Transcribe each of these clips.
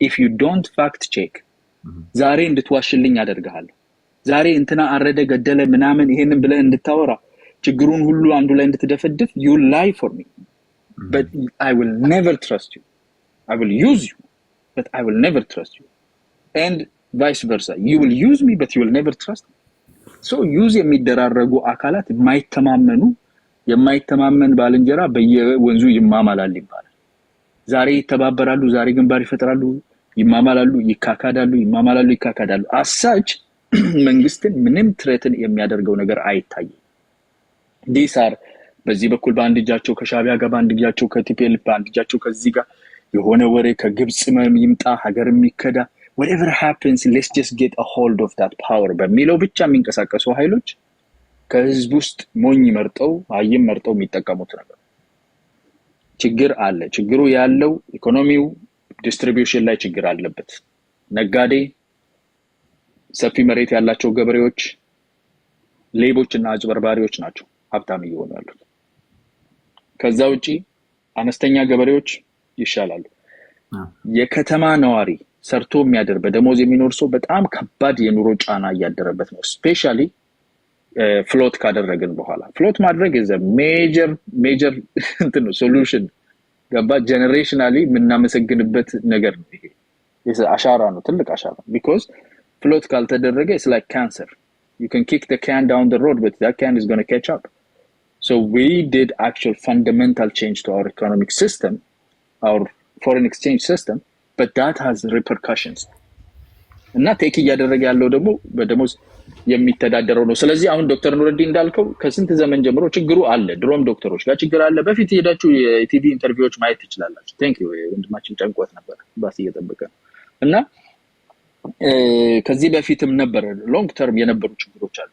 if you don't fact check ዛሬ እንድትዋሽልኝ አደርጋለሁ ዛሬ እንትና አረደ ገደለ ምናምን ይሄንን ብለህ እንድታወራ ችግሩን ሁሉ አንዱ ላይ እንድትደፈድፍ you lie for me but I will never trust you I will use you but I will never trust you and vice versa you will use me but you will never trust me so use የሚደራረጉ አካላት የማይተማመን ባልንጀራ በየወንዙ ይማማላል ይባላል ዛሬ ይተባበራሉ ዛሬ ግንባር ይፈጥራሉ ይማማላሉ ይካካዳሉ አሳች መንግስትን ምንም ትሬትን የሚያደርገው ነገር አይታይም ዲሳር በዚህ በኩል በአንድ እጃቸው ከሻቢያ ጋር በአንድ እጃቸው ከቲፒኤልኤፍ በአንድ እጃቸው ከዚህ ጋር የሆነ ወሬ ከግብጽ ይምጣ ሀገር የሚከዳ whatever happens let's just get a hold of that power በሚለው ብቻ የሚንቀሳቀሱ ኃይሎች ከህዝብ ውስጥ ሞኝ መርጠው አይም መርጠው የሚጠቀሙት ነገር ችግር አለ ችግሩ ያለው ኢኮኖሚው ዲስትሪቢዩሽን ላይ ችግር አለበት ነጋዴ ሰፊ መሬት ያላቸው ገበሬዎች ሌቦችና አጭበርባሪዎች ናቸው ሀብታም ይሆኑ ያሉት ከዛ ውጪ አነስተኛ ገበሬዎች ይሻላሉ የከተማ ነዋሪ ሰርቶ የሚያደር በደሞዝ የሚኖር ሰው በጣም ከባድ የኑሮ ጫና ያደረበት ነው ስፔሻሊ ፍሎት ካደረግን በኋላ ፍሎት ማድረግ is a major solution ገባ ጀነሬሽናሊ ምናመሰግንበት ነገር ነው ይሄ አሻራ ነው ትልቅ አሻራ because float ካልተደረገ is like cancer you can kick the can down the road but that can is going to catch up so we did actual fundamental change to our economic system our foreign exchange system but that has repercussions እና ቴክ ያደረገ ያለው ደግሞ በደሞዝ የሚተዳደረው ነው ስለዚህ አሁን ዶክተር ኑረዲን እንዳልከው ከስንት ዘመን ጀምሮ ችግሩ አለ ድሮም ዶክተሮች ጋር ችግር አለ በፊት ሄዳችሁ የቲቪ ኢንተርቪዎች ማየት ትችላላችሁ thank you ወንድማችን ጨንቆት ነበር ባስ እየተጠበቀ እና ከዚህ በፊትም ነበር ሎንግ ተርም የነበሩ ችግሮች አሉ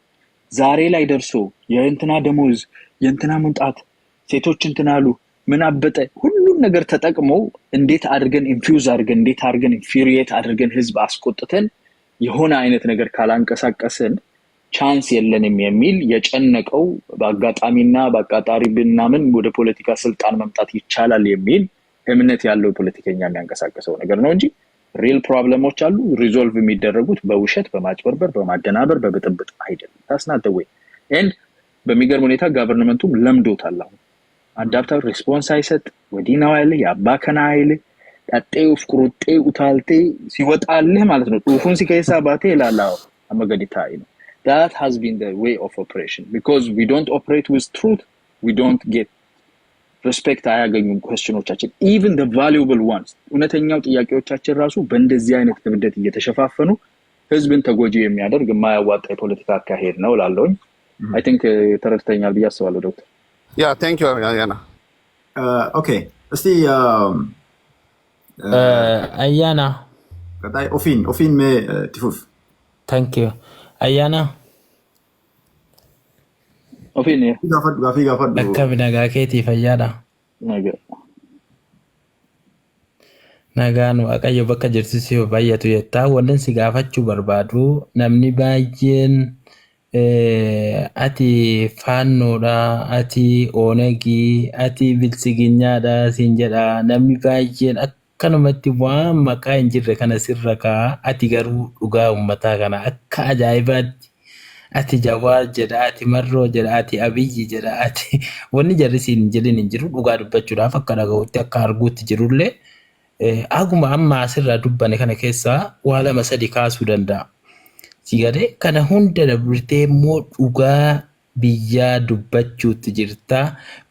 ዛሬ ላይ ደርሶ የእንትና ደሞዝ የእንትና መንጣት ሴቶች እንትናሉ ምን አበጠ ሁሉን ነገር ተጠቅመው እንዴት አድርገን ኢንፊውዝ አድርገን እንዴት አድርገን ኢንፊሪየት አድርገን ህዝብ አስቆጥተን የሆነ አይነት ነገር ካላንቀሳቀሰን ቻንስ የለንም የሚል የጨነቀው በአጋጣሚና በአቃጣሪ ብናምን ወደ ፖለቲካ ስልጣን መምጣት ይቻላል የሚል እምነት ያለው ፖለቲከኛ የሚያንቀሳቀሰው ነገር ነው እንጂ ሪል ፕሮብሌሞች አሉ ሪዞልቭ የሚደረጉት በውሸት በማጭበርበር በማደናበር በብጥብጥ አይደለም that's not the way and በሚገርም ሁኔታ ገቨርንመንቱም ለምዶታል አሁን አዳፕተር ሪስፖንስ አይሰጥ ወዲናው ያለ ያባከና አይል አጤው ፍቅሩጤ ኡታልቴ ሲወጣልህ ማለት ነው ጡፉን ሲከይሳ ባቴ ላላው አመገዲታይ ነው that has been the way of operation because we don't operate with truth we don't get respect አያገኙም questionዎቻችን even the valuable ones እነተኛው ጥያቄዎቻችን ራሱ በእንደዚህ አይነት ክብደት እየተሸፋፈኑ ህዝብን ተጎጂ የሚያደርግ የማያዋጣ የፖለቲካ አካሄድ ነው ላልሆኝ I think ተረድተኛል ብዬ አስባለሁ ዶክተር yeah thank you Ayana okay እስቲ Ayana ከታይ ኦፊን ሜ ቲፉፍ thank you Ayana ኦፊን ጋፈድ akka nagaa keetii fayyaadha nagaan waaqayyo bakka jirtu si baay'atu yettaa wallan si gaafachuu barbaadu namni baay'een ati faannoodha ati oonegii ati bilsiginyaadha siin jedha namni baay'een akkanumatti waan maqaa hin jirre kana sirra kaa ati garuu dhugaa ummataa kana akka ajaa'ibaatti ati Jawaar jedha ati Marroo jedha ati Abiyyi jedha ati wanni jarrisiin jedhin hin jiru dhugaa dubbachuudhaaf akka dhaga'utti akka arguutti jirullee aguma amma asirraa dubbane kana keessaa waa lama sadi kaasuu danda'a. Sigadee kana hunda dabrtee immoo dhugaa biyyaa dubbachuutti jirta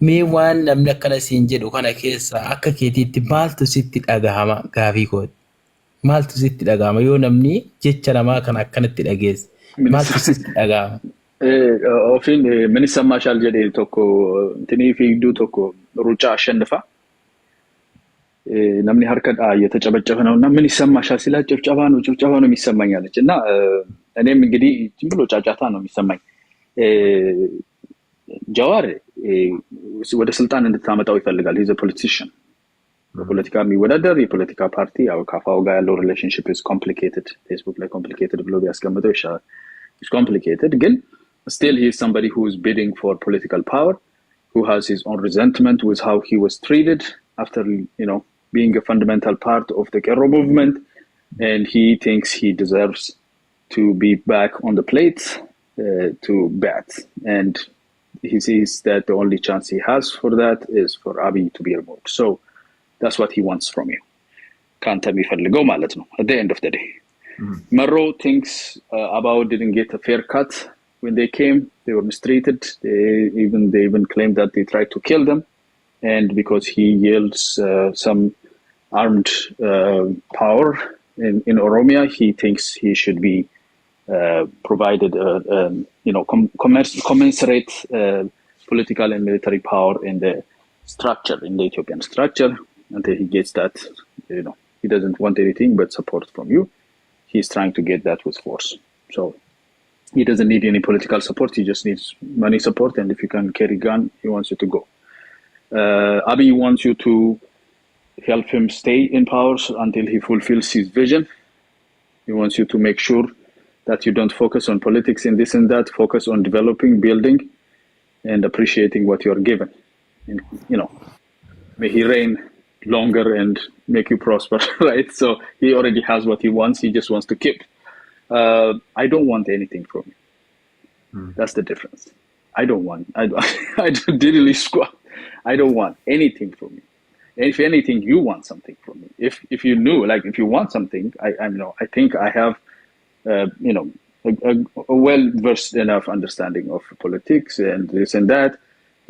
mee waan namni akkana siin jedhu kana keessaa akka keetiitti maaltu sitti dhagahama gaafii kooti maaltu sitti dhagahama yoo namni jecha namaa kana akkanatti dhageesse maaltu sitti dhagahama. ኦፊን ምን ይሰማሻል ጀዴ ቶኮ እንትኒ ፊዱ ቶኮ ሩጫ አሸንፋ namni harka እየተጨበጨበ ነውና ምን ይሰማሻል ሲላ ጭብጨባ ነው የሚሰማኛለች እና እኔም እንግዲህ ዝም ብሎ ጫጫታ ነው የሚሰማኝ ጃዋር ወደ ስልጣን እንድታመጣው ይፈልጋል he's a politician በፖለቲካ የሚወዳደር የፖለቲካ ፓርቲ ያው ካፋው ጋር ያለው relationship is complicated Facebook ላይ complicated ብሎ ቢያስቀምጠው ይሻላል it's complicated ግን still he is somebody who is bidding for political power who has his own resentment with how he was treated after being a fundamental part of the Kero movement and he thinks he deserves to be back on the plate to bat. And he sees that the only chance he has for that is for Abiy to be removed. So that's what he wants from you. Can't be go ማለት ነው at the end of the day. Maro thinks Abao didn't get a fair cut when they came. They were mistreated. They even claimed that they tried to kill them, and because he yields some armed power in Oromia, he thinks he should be provided commensurate political and military power in the structure, in the Ethiopian structure. Until he gets that, he doesn't want anything but support from you. He's trying to get that with force. So he doesn't need any political support. He just needs money support. And if you can carry gun, he wants you to go. Abiy wants you to help him stay in power until he fulfills his vision. He wants you to make sure that you don't focus on politics and this and that. Focus on developing, building, and appreciating what you're given. And, may he reign longer and make you prosper, right? So he already has what he wants. He just wants to keep. I don't want anything from you. That's the difference. I don't want. I don't squat. I don't want anything from you. And if anything, you want something from me. If you knew, like if you want something, I think I have, a well-versed enough understanding of politics and this and that.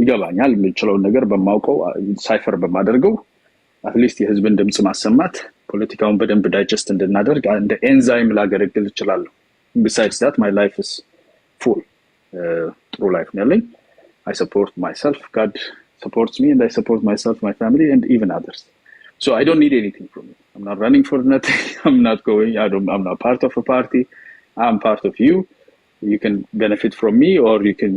ይገባኛል የምችለውን ነገር በማውቀው ሳይፈር በማደርገው at least የህዝብን ድምጽ ማሰማት ፖለቲካውን በደንብ ዳይጀስት እንድናደርግ እንደ ኤንዛይም ላገለግል እችላለሁ. Besides that, my life is full. True life ነው ያለኝ. I support myself. God supports me, and I support myself, my family, and even others. So I don't need anything from you. I'm not running for nothing. I'm not part of a party. I'm part of you. You can benefit from me, or you can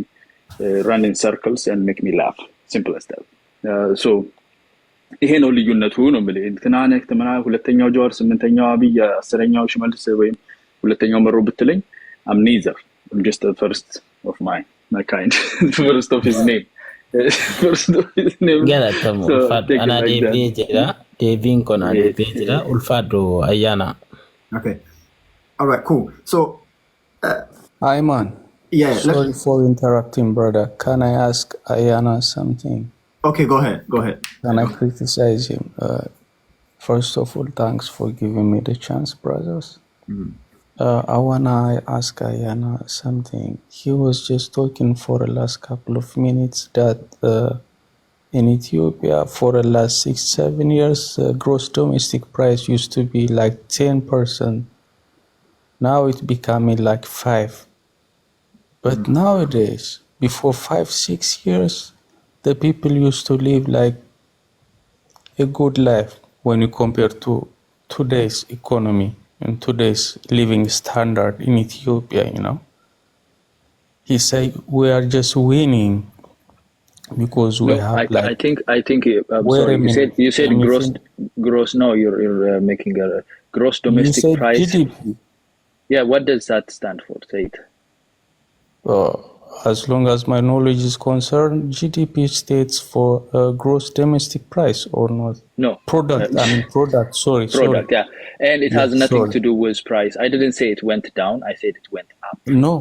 run in circles and make me laugh. Simple as that. So ይሄ ነው ልዩነቱ ነው ማለት እንትናነክ ተመና ሁለተኛው ጆር ስምንተኛው አብይ አስረኛው ሽመልስ ወይም ሁለተኛው መሮ ብትለኝ I'm neither. I'm just the first of my kind. First of his name. First of his name. Galatamu ana Devin kona Devin ulfado ayana. Okay. All right, cool. So Hi man. Yeah, sorry for interrupting, brother. Can I ask Ayana something? Okay, go ahead. Can I criticize him? First of all, thanks for giving me the chance, brothers. I wanna ask Ayana something. He was just talking for the last couple of minutes that in Ethiopia for the last 6-7 years, gross domestic price used to be like 10%. Now it's becoming like 5%. But nowadays, before 5-6 years, the people used to live like a good life when you compare to today's economy and today's living standard in Ethiopia, He said we are just winning because we have like. I think. Sorry, you said gross. No, you're making a gross domestic price. GDP. Yeah, what does that stand for? Say it. As long as my knowledge is concerned, GDP stands for gross domestic price or not? No. Product. Sorry. Product, yeah. And it has nothing to do with price. I didn't say it went down. I said it went up. No.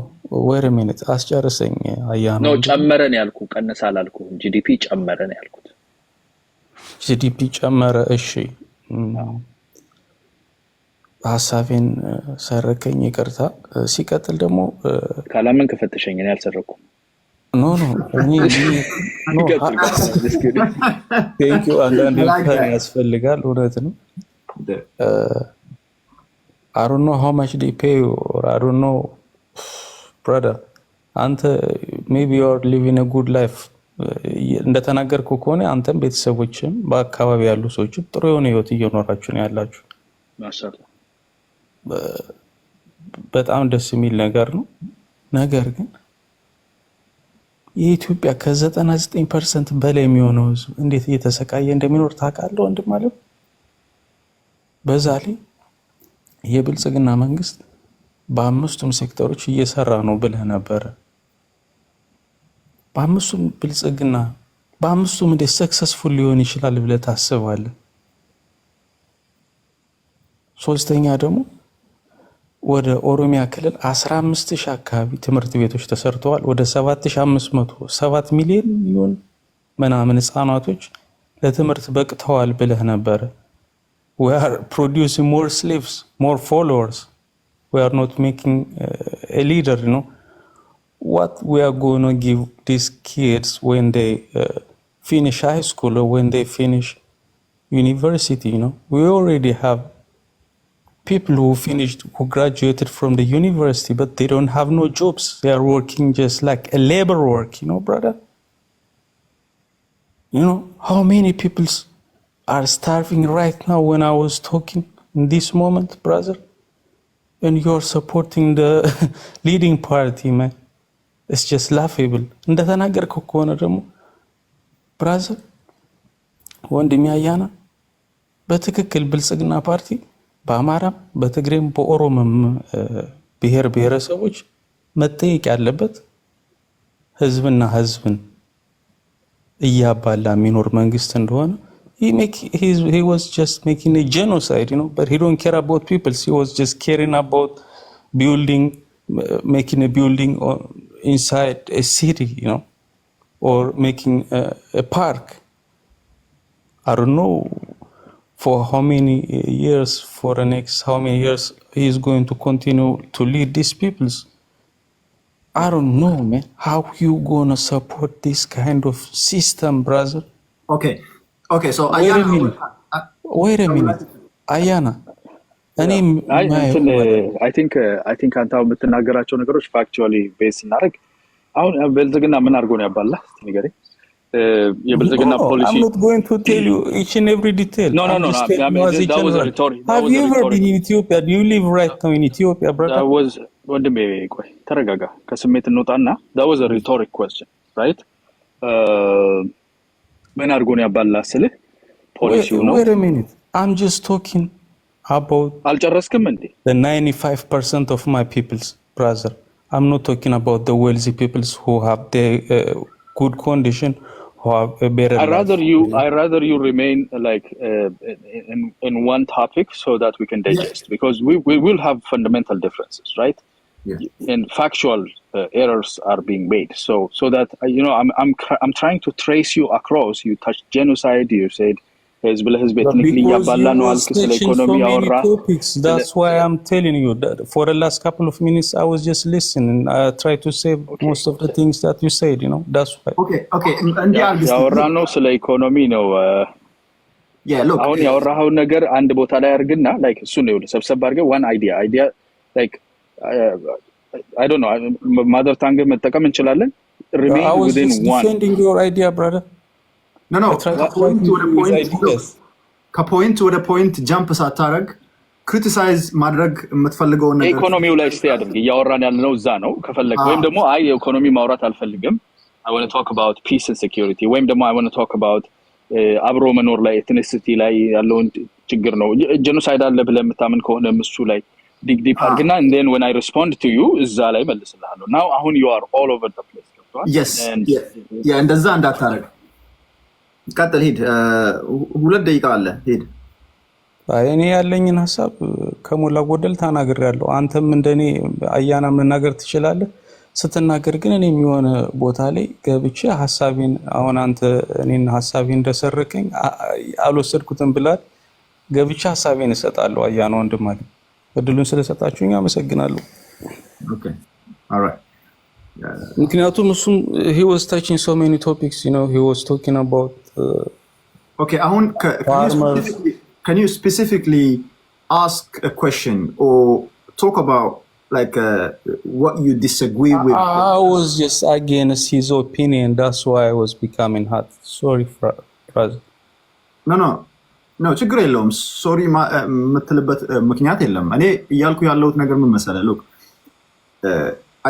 Wait a minute. አስጨርሰኝ አያና No, ጨመረ ነው ያልኩ ቀነሰ አላልኩም. GDP ጨመረ ነው ያልኩት. GDP ጨመረ እሺ ሐሳቤን ሰረከኝ ይቅርታ ሲቀጥል ደግሞ ካላምን ከፈተሸኝ እኔ አልሰረኩም ኖ ቴንክ ዩ አንዳንዴ ያስፈልጋል እውነት ነው I don't know how much they pay you or I don't know brother አንተ maybe you are living a good life እንደተናገርኩ ከሆነ አንተም ቤተሰቦችም በአካባቢ ያሉ ሰዎችም ጥሩ የሆነ ህይወት እየኖራችሁ ነው ያላችሁ ማሻአላህ በጣም ደስ የሚል ነገር ነው ነገር ግን የኢትዮጵያ ከ99% በላይ የሚሆነው ህዝብ እንዴት እየተሰቃየ እንደሚኖር ታውቃለህ ወንድም ማለት በዛ ላይ የብልጽግና መንግስት በአምስቱም ሴክተሮች እየሰራ ነው ብለህ ነበር በአምስቱም ብልጽግና በአምስቱም እንዴት ሰክሰስፉል ሊሆን ይችላል ብለህ ታስባለህ ሶስተኛ ደግሞ ወደ ኦሮሚያ ክልል 15000 አካባቢ ትምህርት ቤቶች ተሰርተዋል። ወደ 7500 7 ሚሊዮን ይሁን ምናምን ህፃናቶች ለትምህርት በቅተዋል ብለህ ነበር። we are producing more slaves, more followers. We are not making a leader, you know. What we are going to give these kids when they finish high school or when they finish university, you know. We already have people who finished, who graduated from the university, but they don't have no jobs. They are working just like a labor work, you know, brother. You know, how many people are starving right now when I was talking in this moment, brother? And you're supporting the leading party, man. It's just laughable. እንደተናገርከው ከሆነ ደግሞ ብራዘር ወንድሜ አያና በትክክል ብልጽግና ፓርቲ በአማራም በትግሬም በኦሮሞም ብሔር ብሔረሰቦች መጠየቅ ያለበት ህዝብና ህዝብን እያባላ የሚኖር መንግስት እንደሆነ he was just making a genocide, you know, but he don't care about people. He was just caring about building, making a building inside a city, you know, or making a park. I don't know for how many years, for the next how many years he is going to continue to lead these peoples. I don't know, man. How you gonna support this kind of system, brother? Okay, so Wait a minute. Ayana. I think አንተ አሁን የምትናገራቸው ነገሮች ፋክቹዋሊ ቤስ እናደርግ አሁን ብልጽግና ምን አድርጎ ነው ያባላ ንገረኝ። የብልጽግና ፖሊሲ I'm not going to tell you each and every detail. No, that was a rhetoric. Have you ever been in Ethiopia? Do you live right now in Ethiopia, brother? That was ወንድሜ ቆይ ተረጋጋ፣ ከስሜት እንውጣና that was a rhetoric question, right? ምን አድርጎ ነው ያባላ ስልህ ፖሊሲው ነው። Wait a minute. I'm just talking about አልጨረስክም እንዴ? the 95% of my peoples, brother. I'm not talking about the wealthy peoples who have the good condition, who have a better I rather you remain like in one topic so that we can digest, because we will have fundamental differences, right? And factual errors are being made, so that you know I'm trying to trace you across. You touched genocide, you said ህዝብ ለህዝብ technically ያባላ ነው አልክ፣ ስለ ኢኮኖሚ ያወራ። That's why I'm telling you that for the last couple of minutes I was just listening. I tried to say most of the things that you said, you know. That's why. Okay. ያወራ ነው ስለ ኢኮኖሚ ነው። አሁን ያወራው ነገር አንድ ቦታ ላይ አድርግና like እሱ ነው ሰብሰብ አድርገህ one idea like I don't know, mother tongue መጠቀም እንችላለን። Remain within one. I was defending your idea, brother. No. ከፖይንት ወደ ፖይንት ጃምፕ ሳታረግ ክሪቲሳይዝ ማድረግ የምትፈልገው ነገር ኢኮኖሚው ላይ ስቴ አድርግ። እያወራን ያለነው እዛ ነው። ከፈለክ ወይም ደግሞ አይ ኢኮኖሚ ማውራት አልፈልግም I want to talk about peace and security ወይም ደግሞ I want to talk about አብሮ መኖር ላይ ኤትኒሲቲ ላይ ያለውን ችግር ነው። ጄኖሳይድ አለ ብለህ የምታምን ከሆነ እሱ ላይ ዲግ አድርግና and then when I respond to you እዛ ላይ መልስልሃለሁ። now አሁን you are all over the place. Yes. እንደዛ እንዳታረግ ቀጥል፣ ሂድ። 2 ደቂቃ አለ፣ ሂድ። እኔ ያለኝን ሐሳብ ከሞላ ጎደል ተናግሬያለሁ። አንተም እንደኔ አያና መናገር ትችላለህ። ስትናገር ግን እኔ የሚሆነ ቦታ ላይ ገብቼ ሐሳቤን አሁን አንተ እኔን ሐሳቤን እንደሰረቀኝ አልወሰድኩትም ብላል ገብቼ ሐሳቤን እሰጣለሁ። አያና ወንድማለኝ እድሉን ስለሰጣችሁኝ አመሰግናለሁ። Okay, all right. ምክንያቱም እሱም he was touching so many topics, you know. He was talking about okay, አሁን can you specifically ask a question or talk about like what you disagree with? I was just against his opinion, that's why I was becoming hot. Sorry, brother. No, ችግር የለውም። ሶሪ የምትልበት ምክንያት የለም። እኔ እያልኩ ያለሁት ነገር ምን መሰለህ? look,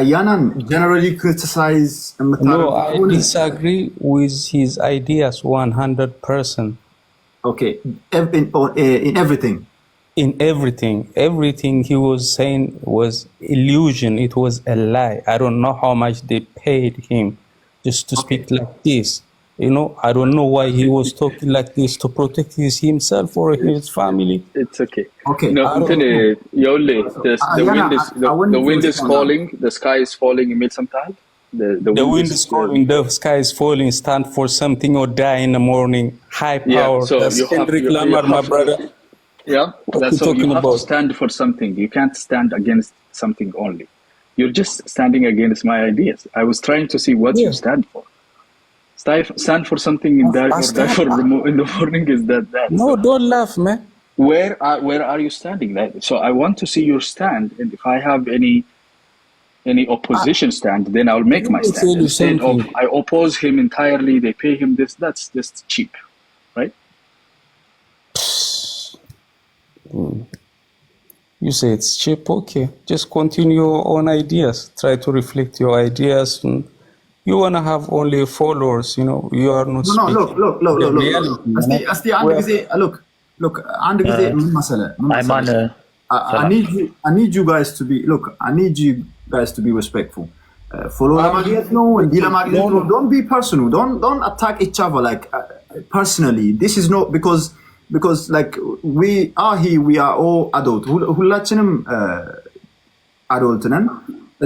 Ayanan generally criticize. No, I disagree with his ideas 100%. Okay, in everything. In everything he was saying was illusion. It was a lie. I don't know how much they paid him just to speak like this. I don't know why he was talking like this to protect himself or his family. It's okay. Okay. No, I don't know. Yole, the wind is calling, the sky is falling. Emil Samtal. The wind is calling, the sky is falling. Stand for something or die in the morning. High power. Yeah, so That's you have, Kendrick you Lamar, my have, brother. yeah, that's so you talking have about? to stand for something. You can't stand against something only. You're just standing against my ideas. I was trying to see what you stand for. Stand for something in die for in the morning is that. No, don't laugh, man. Where are you standing? So I want to see your stand, and if I have any opposition stand, then I'll make my stand. Instead of I oppose him entirely, they pay him this. That's just cheap, right? You say it's cheap, okay. Just continue your own ideas. Try to reflect your ideas. And you want to have only followers, you are not No, speaking. look. Asti, look, and I need you guys to be, respectful. Follow don't be personal. Don't attack each other like personally. This is not because like we are here, we are all adult. ሁላችንም adult ነን።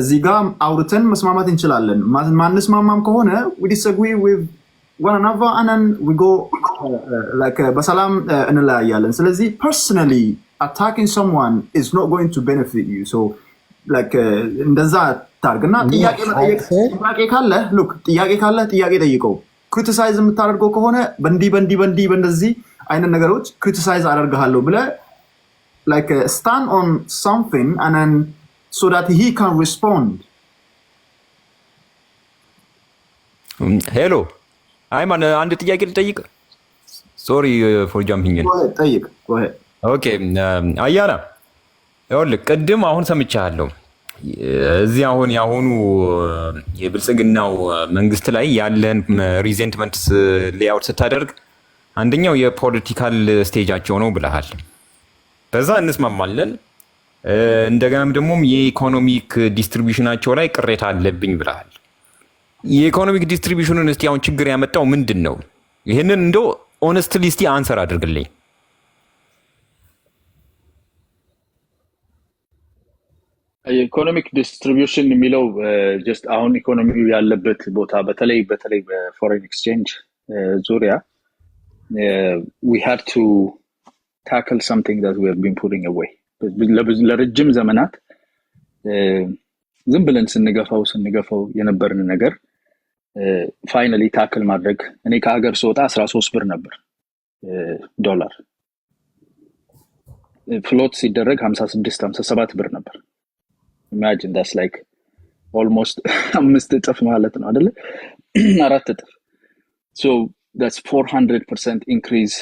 እዚህ ጋር አውርተን መስማማት እንችላለን። ማንስማማም ከሆነ we disagree with one another and then we go like በሰላም እንለያያለን። ስለዚህ personally attacking someone is not going to benefit you. So like እንደዛ ታርግና ጥያቄ ካለ ጥያቄ ጠይቀው። ክሪቲሳይዝ የምታደርገው ከሆነ በእንደዚህ አይነት ነገሮች ክሪቲሳይዝ አደርግሃለሁ ብለህ like stand on something and then so that he can respond. Hello. I'm አንድ ጥያቄ ልጠይቅ. Sorry for jumping in. Go ahead. Okay. አያና ይኸውልህ ቅድም አሁን ሰምቻለሁ። እዚህ አሁን ያሁኑ የብልጽግናው መንግስት ላይ ያለን ሪዘንትመንትስ ሌአውት ስታደርግ አንደኛው የፖለቲካል ስቴጃቸው ነው ብለሃል። በዛ እንስማማለን። እንደገናም ደግሞ የኢኮኖሚክ ዲስትሪቢዩሽናቸው ላይ ቅሬታ አለብኝ ብለሃል። የኢኮኖሚክ ዲስትሪቢዩሽኑን እስቲ አሁን ችግር ያመጣው ምንድን ነው? ይህንን እንደው ኦነስትሊ እስቲ አንሰር አድርግልኝ። የኢኮኖሚክ ዲስትሪቢዩሽን የሚለው ጀስት አሁን ኢኮኖሚው ያለበት ቦታ በተለይ በፎሬን ኤክስቼንጅ ዙሪያ we had to tackle something that we have been putting away. ለረጅም ዘመናት ዝም ብለን ስንገፋው የነበርን ነገር ፋይናሊ ታክል ማድረግ። እኔ ከሀገር ስወጣ 13 ብር ነበር ዶላር፣ ፍሎት ሲደረግ 56 57 ብር ነበር። imagine that's like almost 5 እጥፍ ማለት ነው አይደለ? 4 እጥፍ. So that's 400% increase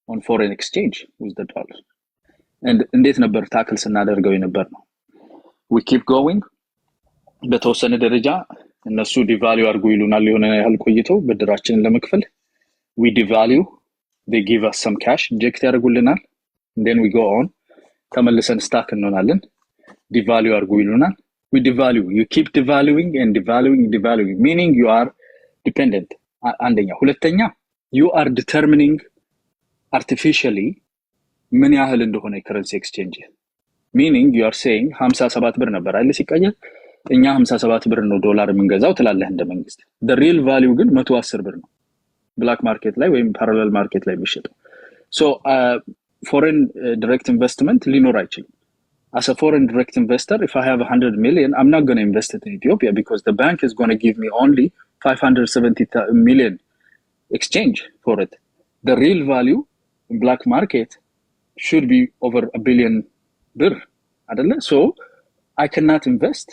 on foreign exchange with the dollar. And እንዴት ነበር ታክል ስናደርገው የነበር ነው? We keep going. በተወሰነ ደረጃ እነሱ ዲቫልዩ አድርጉ ይሉናል የሆነ ያህል ቆይተው ብድራችንን ለመክፈል we devalue, they give us some cash, inject ያደርጉልናል, and then we go on. ተመልሰን ስታክ እንሆናለን። devalue አድርጉ ይሉናል, we devalue. You keep devaluing and devaluing, meaning you are dependent. አንደኛ። ሁለተኛ you are determining artificially ምን ያህል እንደሆነ የከረንሲ ኤክስቼንጅ meaning you are saying 57 ብር ነበር አይደል ሲቀየር እኛ 57 ብር ነው ዶላር የምንገዛው ትላለህ እንደ መንግስት። the real value ግን 110 ብር ነው ብላክ ማርኬት ላይ ወይም ፓራሌል ማርኬት ላይ የሚሸጠው። so foreign direct investment ሊኖር አይችልም። as a foreign direct investor, if I have 100 million, I'm not going to invest it in Ethiopia because the bank is going to give me only 570 million exchange for it. The real value in black market should be over $1 billion birr. So I cannot invest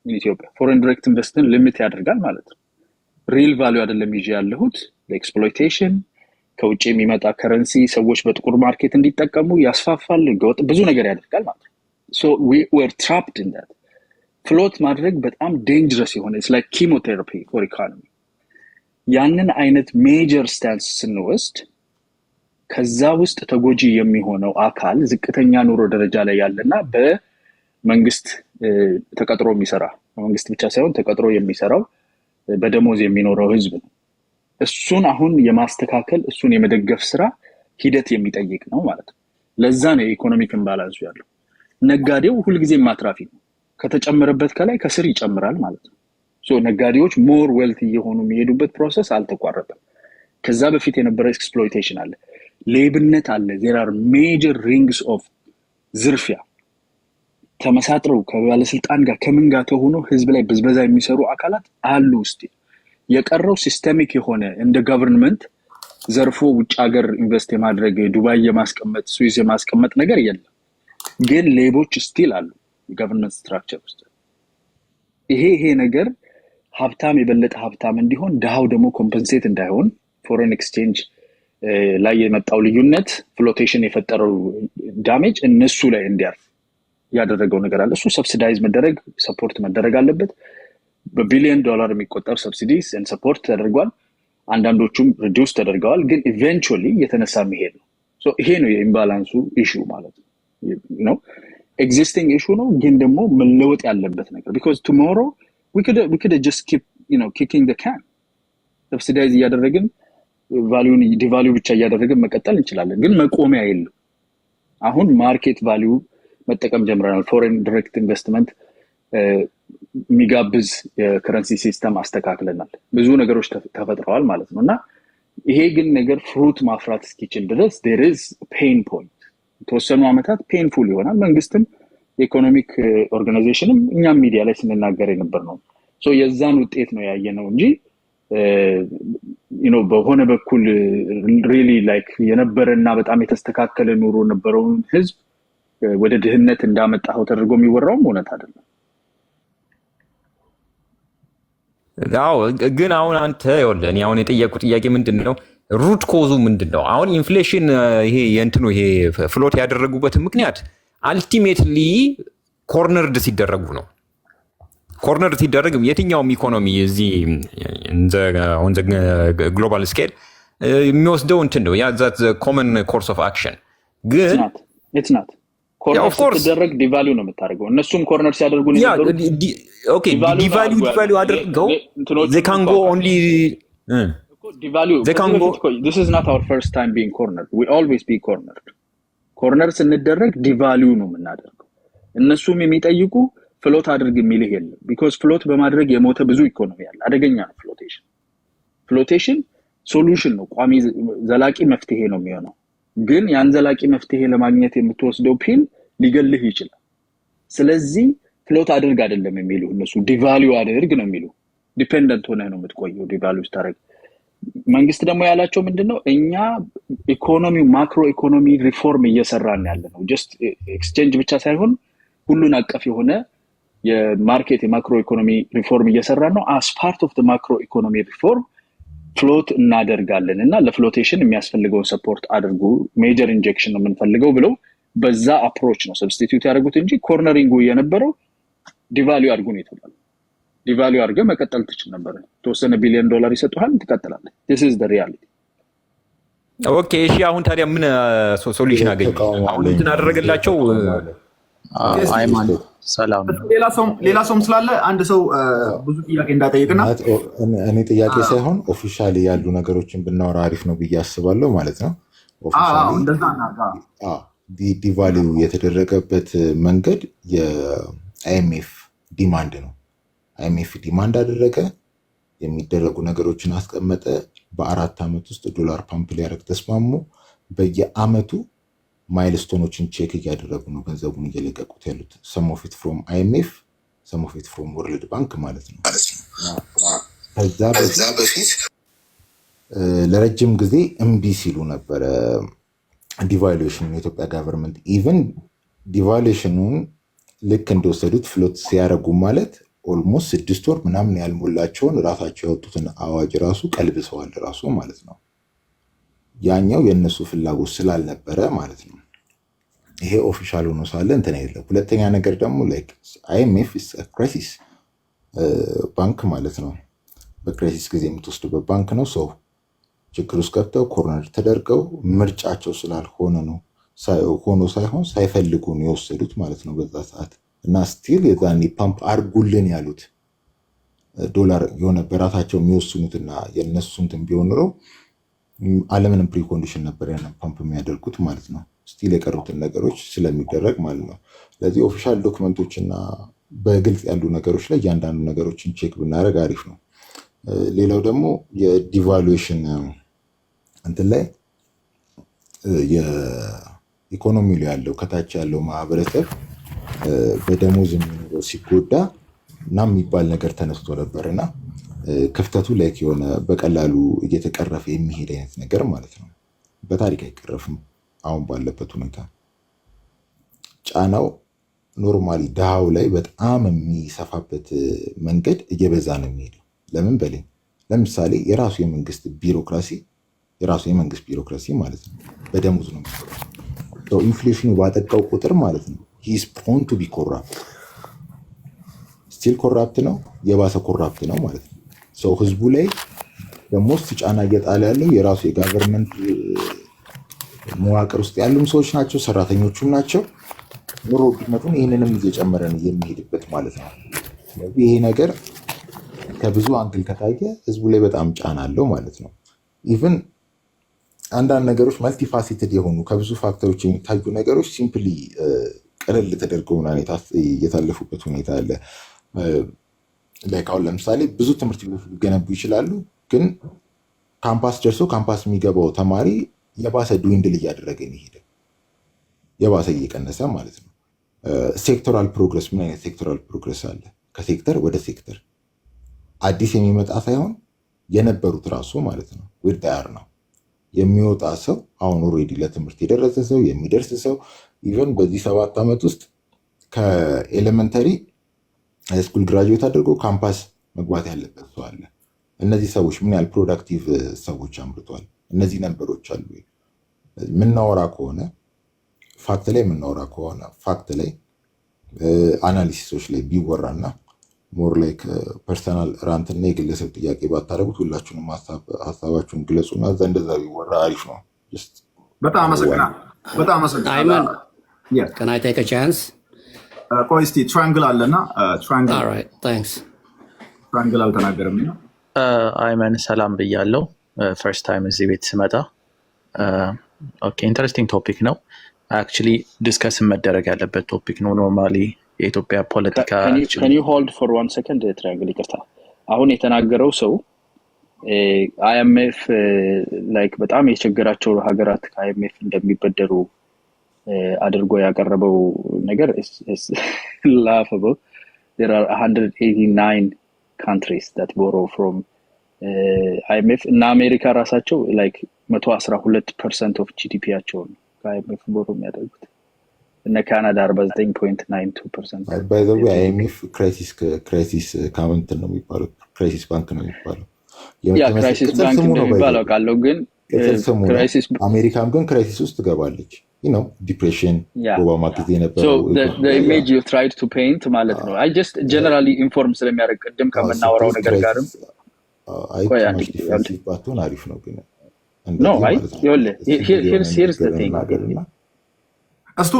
in Ethiopia. Foreign direct investment limit ያደርጋል ማለት ነው። real value አይደለም ይዤ ያለሁት ለኤክስፕሎይቴሽን ከውጭ የሚመጣ ከረንሲ ሰዎች በጥቁር ማርኬት እንዲጠቀሙ ያስፋፋል፣ ብዙ ነገር ያደርጋል ማለት ነው። So we were trapped in that. Float ማድረግ በጣም dangerous የሆነ it's like chemotherapy for economy. ያንን አይነት major stance ስንወስድ ከዛ ውስጥ ተጎጂ የሚሆነው አካል ዝቅተኛ ኑሮ ደረጃ ላይ ያለና በመንግስት ተቀጥሮ የሚሰራ መንግስት ብቻ ሳይሆን ተቀጥሮ የሚሰራው በደሞዝ የሚኖረው ህዝብ ነው። እሱን አሁን የማስተካከል እሱን የመደገፍ ስራ ሂደት የሚጠይቅ ነው ማለት ነው። ለዛ ነው የኢኮኖሚክ ኢምባላንሱ ያለው። ነጋዴው ሁልጊዜም ማትራፊ ነው። ከተጨመረበት ከላይ ከስር ይጨምራል ማለት ነው። ሶ ነጋዴዎች ሞር ዌልት እየሆኑ የሚሄዱበት ፕሮሰስ አልተቋረጠም። ከዛ በፊት የነበረ ኤክስፕሎይቴሽን አለ፣ ሌብነት አለ። ዜር አር ሜጀር ሪንግስ ኦፍ ዝርፊያ ተመሳጥረው ከባለስልጣን ጋር ከምን ጋር ተሆኖ ህዝብ ላይ ብዝበዛ የሚሰሩ አካላት አሉ ውስጥ። የቀረው ሲስተሚክ የሆነ እንደ ገቨርንመንት ዘርፎ ውጭ ሀገር ኢንቨስት የማድረግ ዱባይ የማስቀመጥ ስዊዝ የማስቀመጥ ነገር የለም። ግን ሌቦች ስቲል አሉ የገቨርንመንት ስትራክቸር ውስጥ። ይሄ ነገር ሀብታም የበለጠ ሀብታም እንዲሆን ድሃው ደግሞ ኮምፐንሴት እንዳይሆን ፎሬን ኤክስቼንጅ ላይ የመጣው ልዩነት ፍሎቴሽን የፈጠረው ዳሜጅ እነሱ ላይ እንዲያርፍ ያደረገው ነገር አለ። እሱ ሰብሲዳይዝ መደረግ ሰፖርት መደረግ አለበት። በቢሊዮን ዶላር የሚቆጠር ሰብሲዲስ and ሰፖርት ተደርጓል። አንዳንዶቹም ሪዲዩስ ተደርገዋል። ግን ኢቨንቹዋሊ የተነሳ የሚሄድ ነው። ሶ ይሄ ነው የኢምባላንሱ ኢሹ ማለት ነው። ኤግዚስቲንግ ኢሹ ነው፣ ግን ደግሞ መለወጥ ያለበት ነገር because tomorrow we could just keep kicking the can ሰብሲዳይዝ እያደረግን ቫልዩን ዲቫልዩ ብቻ እያደረግን መቀጠል እንችላለን። ግን መቆሚያ የለም። አሁን ማርኬት ቫልዩ መጠቀም ጀምረናል። ፎሬን ዳይሬክት ኢንቨስትመንት የሚጋብዝ የከረንሲ ሲስተም አስተካክለናል። ብዙ ነገሮች ተፈጥረዋል ማለት ነው። እና ይሄ ግን ነገር ፍሩት ማፍራት እስኪችል ድረስ there is pain point። የተወሰኑ ዓመታት ፔንፉል ይሆናል። መንግስትም የኢኮኖሚክ ኦርጋናይዜሽንም እኛም ሚዲያ ላይ ስንናገር የነበር ነው። ሶ የዛን ውጤት ነው ያየነው እንጂ በሆነ በኩል ሪሊ ላይክ የነበረና በጣም የተስተካከለ ኑሮ ነበረውን ህዝብ ወደ ድህነት እንዳመጣው ተደርጎ የሚወራው እውነት አይደለም። አዎ ግን አሁን አንተ ይኸውልህ እኔ አሁን የጠየቁት ጥያቄ ምንድን ነው? ሩት ኮዙ ምንድን ነው? አሁን ኢንፍሌሽን ይሄ ይሄ ፍሎት ያደረጉበት ምክንያት አልቲሜትሊ ኮርነርድ ሲደረጉ ነው። ኮርነር ሲደረግ የትኛውም ኢኮኖሚ እዚህ ኦን ዘ ግሎባል ስኬል የሚወስደው እንትን ነው ያ ዛት ኮመን ኮርስ ኦፍ አክሽን። ግን ኢትስ ናት ኮርነር ሲደረግ ዲቫልዩ ነው የምታደርገው። እነሱም ኮርነር ሲያደርጉ ነው ኦኬ ዲቫልዩ አድርገው they can go only devalue this is not our first time being cornered. We always be cornered. ኮርነር ስንደረግ ዲቫልዩ ነው የምናደርገው። እነሱም የሚጠይቁ ፍሎት አድርግ የሚልህ የለም። ቢኮዝ ፍሎት በማድረግ የሞተ ብዙ ኢኮኖሚ አለ። አደገኛ ነው ፍሎቴሽን ሶሉሽን ነው፣ ቋሚ ዘላቂ መፍትሄ ነው የሚሆነው። ግን ያን ዘላቂ መፍትሄ ለማግኘት የምትወስደው ፒል ሊገልህ ይችላል። ስለዚህ ፍሎት አድርግ አይደለም የሚሉ እነሱ ዲቫልዩ አድርግ ነው የሚሉ። ዲፔንደንት ሆነህ ነው የምትቆየው ዲቫልዩ ስታደርግ። መንግስት ደግሞ ያላቸው ምንድነው? እኛ ኢኮኖሚ ማክሮ ኢኮኖሚ ሪፎርም እየሰራን ያለ ነው። ጀስት ኤክስቼንጅ ብቻ ሳይሆን ሁሉን አቀፍ የሆነ የማርኬት የማክሮ ኢኮኖሚ ሪፎርም እየሰራን ነው። አስ ፓርት ኦፍ ማክሮ ኢኮኖሚ ሪፎርም ፍሎት እናደርጋለን እና ለፍሎቴሽን የሚያስፈልገውን ሰፖርት አድርጉ፣ ሜጀር ኢንጀክሽን ነው የምንፈልገው ብለው በዛ አፕሮች ነው ሰብስቲቲዩት ያደርጉት እንጂ ኮርነሪንጉ የነበረው ዲቫልዩ አድርጉ ነው የተባለው። ዲቫልዩ አድርገህ መቀጠል ትችል ነበር። ተወሰነ ቢሊዮን ዶላር ይሰጡሃል፣ ትቀጥላለህ። this is the reality። ኦኬ እሺ፣ አሁን ታዲያ ምን ሶሉሽን አገኘ? አሁን እንትን አደረገላቸው። አይማን ሰላም። ሌላ ሰውም ስላለ አንድ ሰው ብዙ ጥያቄ እንዳጠይቅና እኔ ጥያቄ ሳይሆን ኦፊሻሊ ያሉ ነገሮችን ብናወራ አሪፍ ነው ብዬ አስባለሁ ማለት ነው። ዲቫልዩ የተደረገበት መንገድ የአይኤምኤፍ ዲማንድ ነው። አይኤምኤፍ ዲማንድ አደረገ፣ የሚደረጉ ነገሮችን አስቀመጠ። በ4 ዓመት ውስጥ ዶላር ፓምፕ ሊያደርግ ተስማሙ። በየአመቱ ማይልስቶኖችን ቼክ እያደረጉ ነው ገንዘቡን እየለቀቁት ያሉት። ሰም ኦፍ ኢት ፍሮም አይኤምኤፍ፣ ሰም ኦፍ ኢት ፍሮም ወርልድ ባንክ ማለት ነው። ከዛ በፊት ለረጅም ጊዜ እምቢ ሲሉ ነበረ ዲቫሉዌሽን። የኢትዮጵያ ጋቨርንመንት ኢቨን ዲቫሉዌሽኑን ልክ እንደወሰዱት ፍሎት ሲያደርጉ ማለት ኦልሞስት 6 ወር ምናምን ያልሞላቸውን ራሳቸው ያወጡትን አዋጅ ራሱ ቀልብሰዋል ራሱ ማለት ነው። ያኛው የእነሱ ፍላጎት ስላልነበረ ማለት ነው። ይሄ ኦፊሻል ሆኖ ሳለ እንትን የለም። ሁለተኛ ነገር ደግሞ ላይክ አይኤምኤፍ ኢዝ ክራይሲስ ባንክ ማለት ነው። በክራይሲስ ጊዜ የምትወስዱበት ባንክ ነው። ሰው ችግር ውስጥ ገብተው ኮርነር ተደርገው ምርጫቸው ስላልሆነ ነው ሆኖ ሳይሆን ሳይፈልጉ ነው የወሰዱት ማለት ነው በዛ ሰዓት። እና ስቲል የዛኔ ፓምፕ አርጉልን ያሉት ዶላር የሆነ በራሳቸው የሚወስኑትና የነሱ እንትን ቢሆን ኖሮ አለምንም ፕሪኮንዲሽን ነበር ያንን ፓምፕ የሚያደርጉት ማለት ነው። ስቲል የቀሩትን ነገሮች ስለሚደረግ ማለት ነው። ስለዚህ ኦፊሻል ዶክመንቶችና በግልጽ ያሉ ነገሮች ላይ እያንዳንዱ ነገሮችን ቼክ ብናደርግ አሪፍ ነው። ሌላው ደግሞ የዲቫሉዌሽን እንትን ላይ የኢኮኖሚ ላይ ያለው ከታች ያለው ማህበረሰብ በደሞዝ የሚኖረው ሲጎዳ እና የሚባል ነገር ተነስቶ ነበር እና ክፍተቱ ላይ የሆነ በቀላሉ እየተቀረፈ የሚሄድ አይነት ነገር ማለት ነው። በታሪክ አይቀረፍም። አሁን ባለበት ሁኔታ ጫናው ኖርማሊ ድሃው ላይ በጣም የሚሰፋበት መንገድ እየበዛ ነው የሚሄደው። ለምን በለኝ፣ ለምሳሌ የራሱ የመንግስት ቢሮክራሲ ማለት ነው በደሞዝ ነው የሚሰራው። ኢንፍሌሽኑ ባጠቃው ቁጥር ማለት ነው ሂስ ፕሮን ቱ ቢ ኮራፕት፣ ስቲል ኮራፕት ነው፣ የባሰ ኮራፕት ነው ማለት ነው። ሰው ህዝቡ ላይ በሞስት ጫና እየጣለ ያለው የራሱ የጋቨርንመንት መዋቅር ውስጥ ያሉም ሰዎች ናቸው፣ ሰራተኞቹም ናቸው። ኑሮ ውድነቱን ይህንንም እየጨመረ ነው የሚሄድበት ማለት ነው። ስለዚህ ይሄ ነገር ከብዙ አንግል ከታየ ህዝቡ ላይ በጣም ጫና አለው ማለት ነው። ኢቭን አንዳንድ ነገሮች መልቲፋሴትድ የሆኑ ከብዙ ፋክተሮች የሚታዩ ነገሮች ሲምፕሊ ቀለል ተደርገው የታለፉበት ሁኔታ አለ። አሁን ለምሳሌ ብዙ ትምህርት ቤቶች ሊገነቡ ይችላሉ፣ ግን ካምፓስ ደርሶ ካምፓስ የሚገባው ተማሪ የባሰ ዱዊንድል እያደረገ ሄደ፣ የባሰ እየቀነሰ ማለት ነው። ሴክተራል ፕሮግረስ፣ ምን አይነት ሴክተራል ፕሮግረስ አለ? ከሴክተር ወደ ሴክተር አዲስ የሚመጣ ሳይሆን የነበሩት ራሱ ማለት ነው ዊር ዳር ነው የሚወጣ ሰው አሁን ኦልሬዲ ለትምህርት የደረሰ ሰው የሚደርስ ሰው ኢቨን በዚህ 7 ዓመት ውስጥ ከኤሌመንተሪ ሃይስኩል ግራጁዌት አድርጎ ካምፓስ መግባት ያለበት ሰው አለ። እነዚህ ሰዎች ምን ያህል ፕሮዳክቲቭ ሰዎች አምርተዋል? እነዚህ ነንበሮች አሉ። የምናወራ ከሆነ ፋክት ላይ አናሊሲሶች ላይ ቢወራና ሞር ላይክ ፐርሰናል ራንትና የግለሰብ ጥያቄ ባታደርጉት ሁላችሁንም ሀሳባችሁን ግለጹና እዛ እንደዛ ቢወራ አሪፍ ነው። በጣም አመሰግናለሁ። አይመን can I take a chance? ቆይ እስቲ ትራያንግል አለና All right, thanks. ትራያንግል አልተናገረም። አይመን ሰላም ብያለሁ። ፈርስት ታይም እዚህ ቤት ስመጣ። ኦኬ ኢንተረስቲንግ ቶፒክ ነው። አክቹሊ ዲስከስ መደረግ ያለበት ቶፒክ ነው። ኖርማሊ የኢትዮጵያ ፖለቲካ can you hold for 1 second ትራያንግል ይቅርታ። አሁን የተናገረው ሰው IMF ላይክ በጣም የቸገራቸው ሀገራት ከIMF እንደሚበደሩ አድርጎ ያቀረበው ነገር is laughable. There are 189 countries that borrow from IMF እና አሜሪካ ራሳቸው like 112% of GDP ያቸውን ከIMF ቦሮ የሚያደርጉት እና ካናዳ 49.92%. by the way IMF ክራይሲስ ካውንት ነው የሚባለው፣ ክራይሲስ ባንክ ነው የሚባለው። ክራይሲስ ባንክ ነው የሚባለው ቃለው ግን ክራይሲስ አሜሪካም ግን ክራይሲስ ውስጥ ትገባለች። ዲፕሬሽን ኦባማ ጊዜ ነበረው። the image you tried to paint ማለት ነው። I just generally inform ስለሚያደርግ ቅድም ከምናወራው ነገር ጋርም ባትሆን አሪፍ ነው። ግን no here's the thing እሱ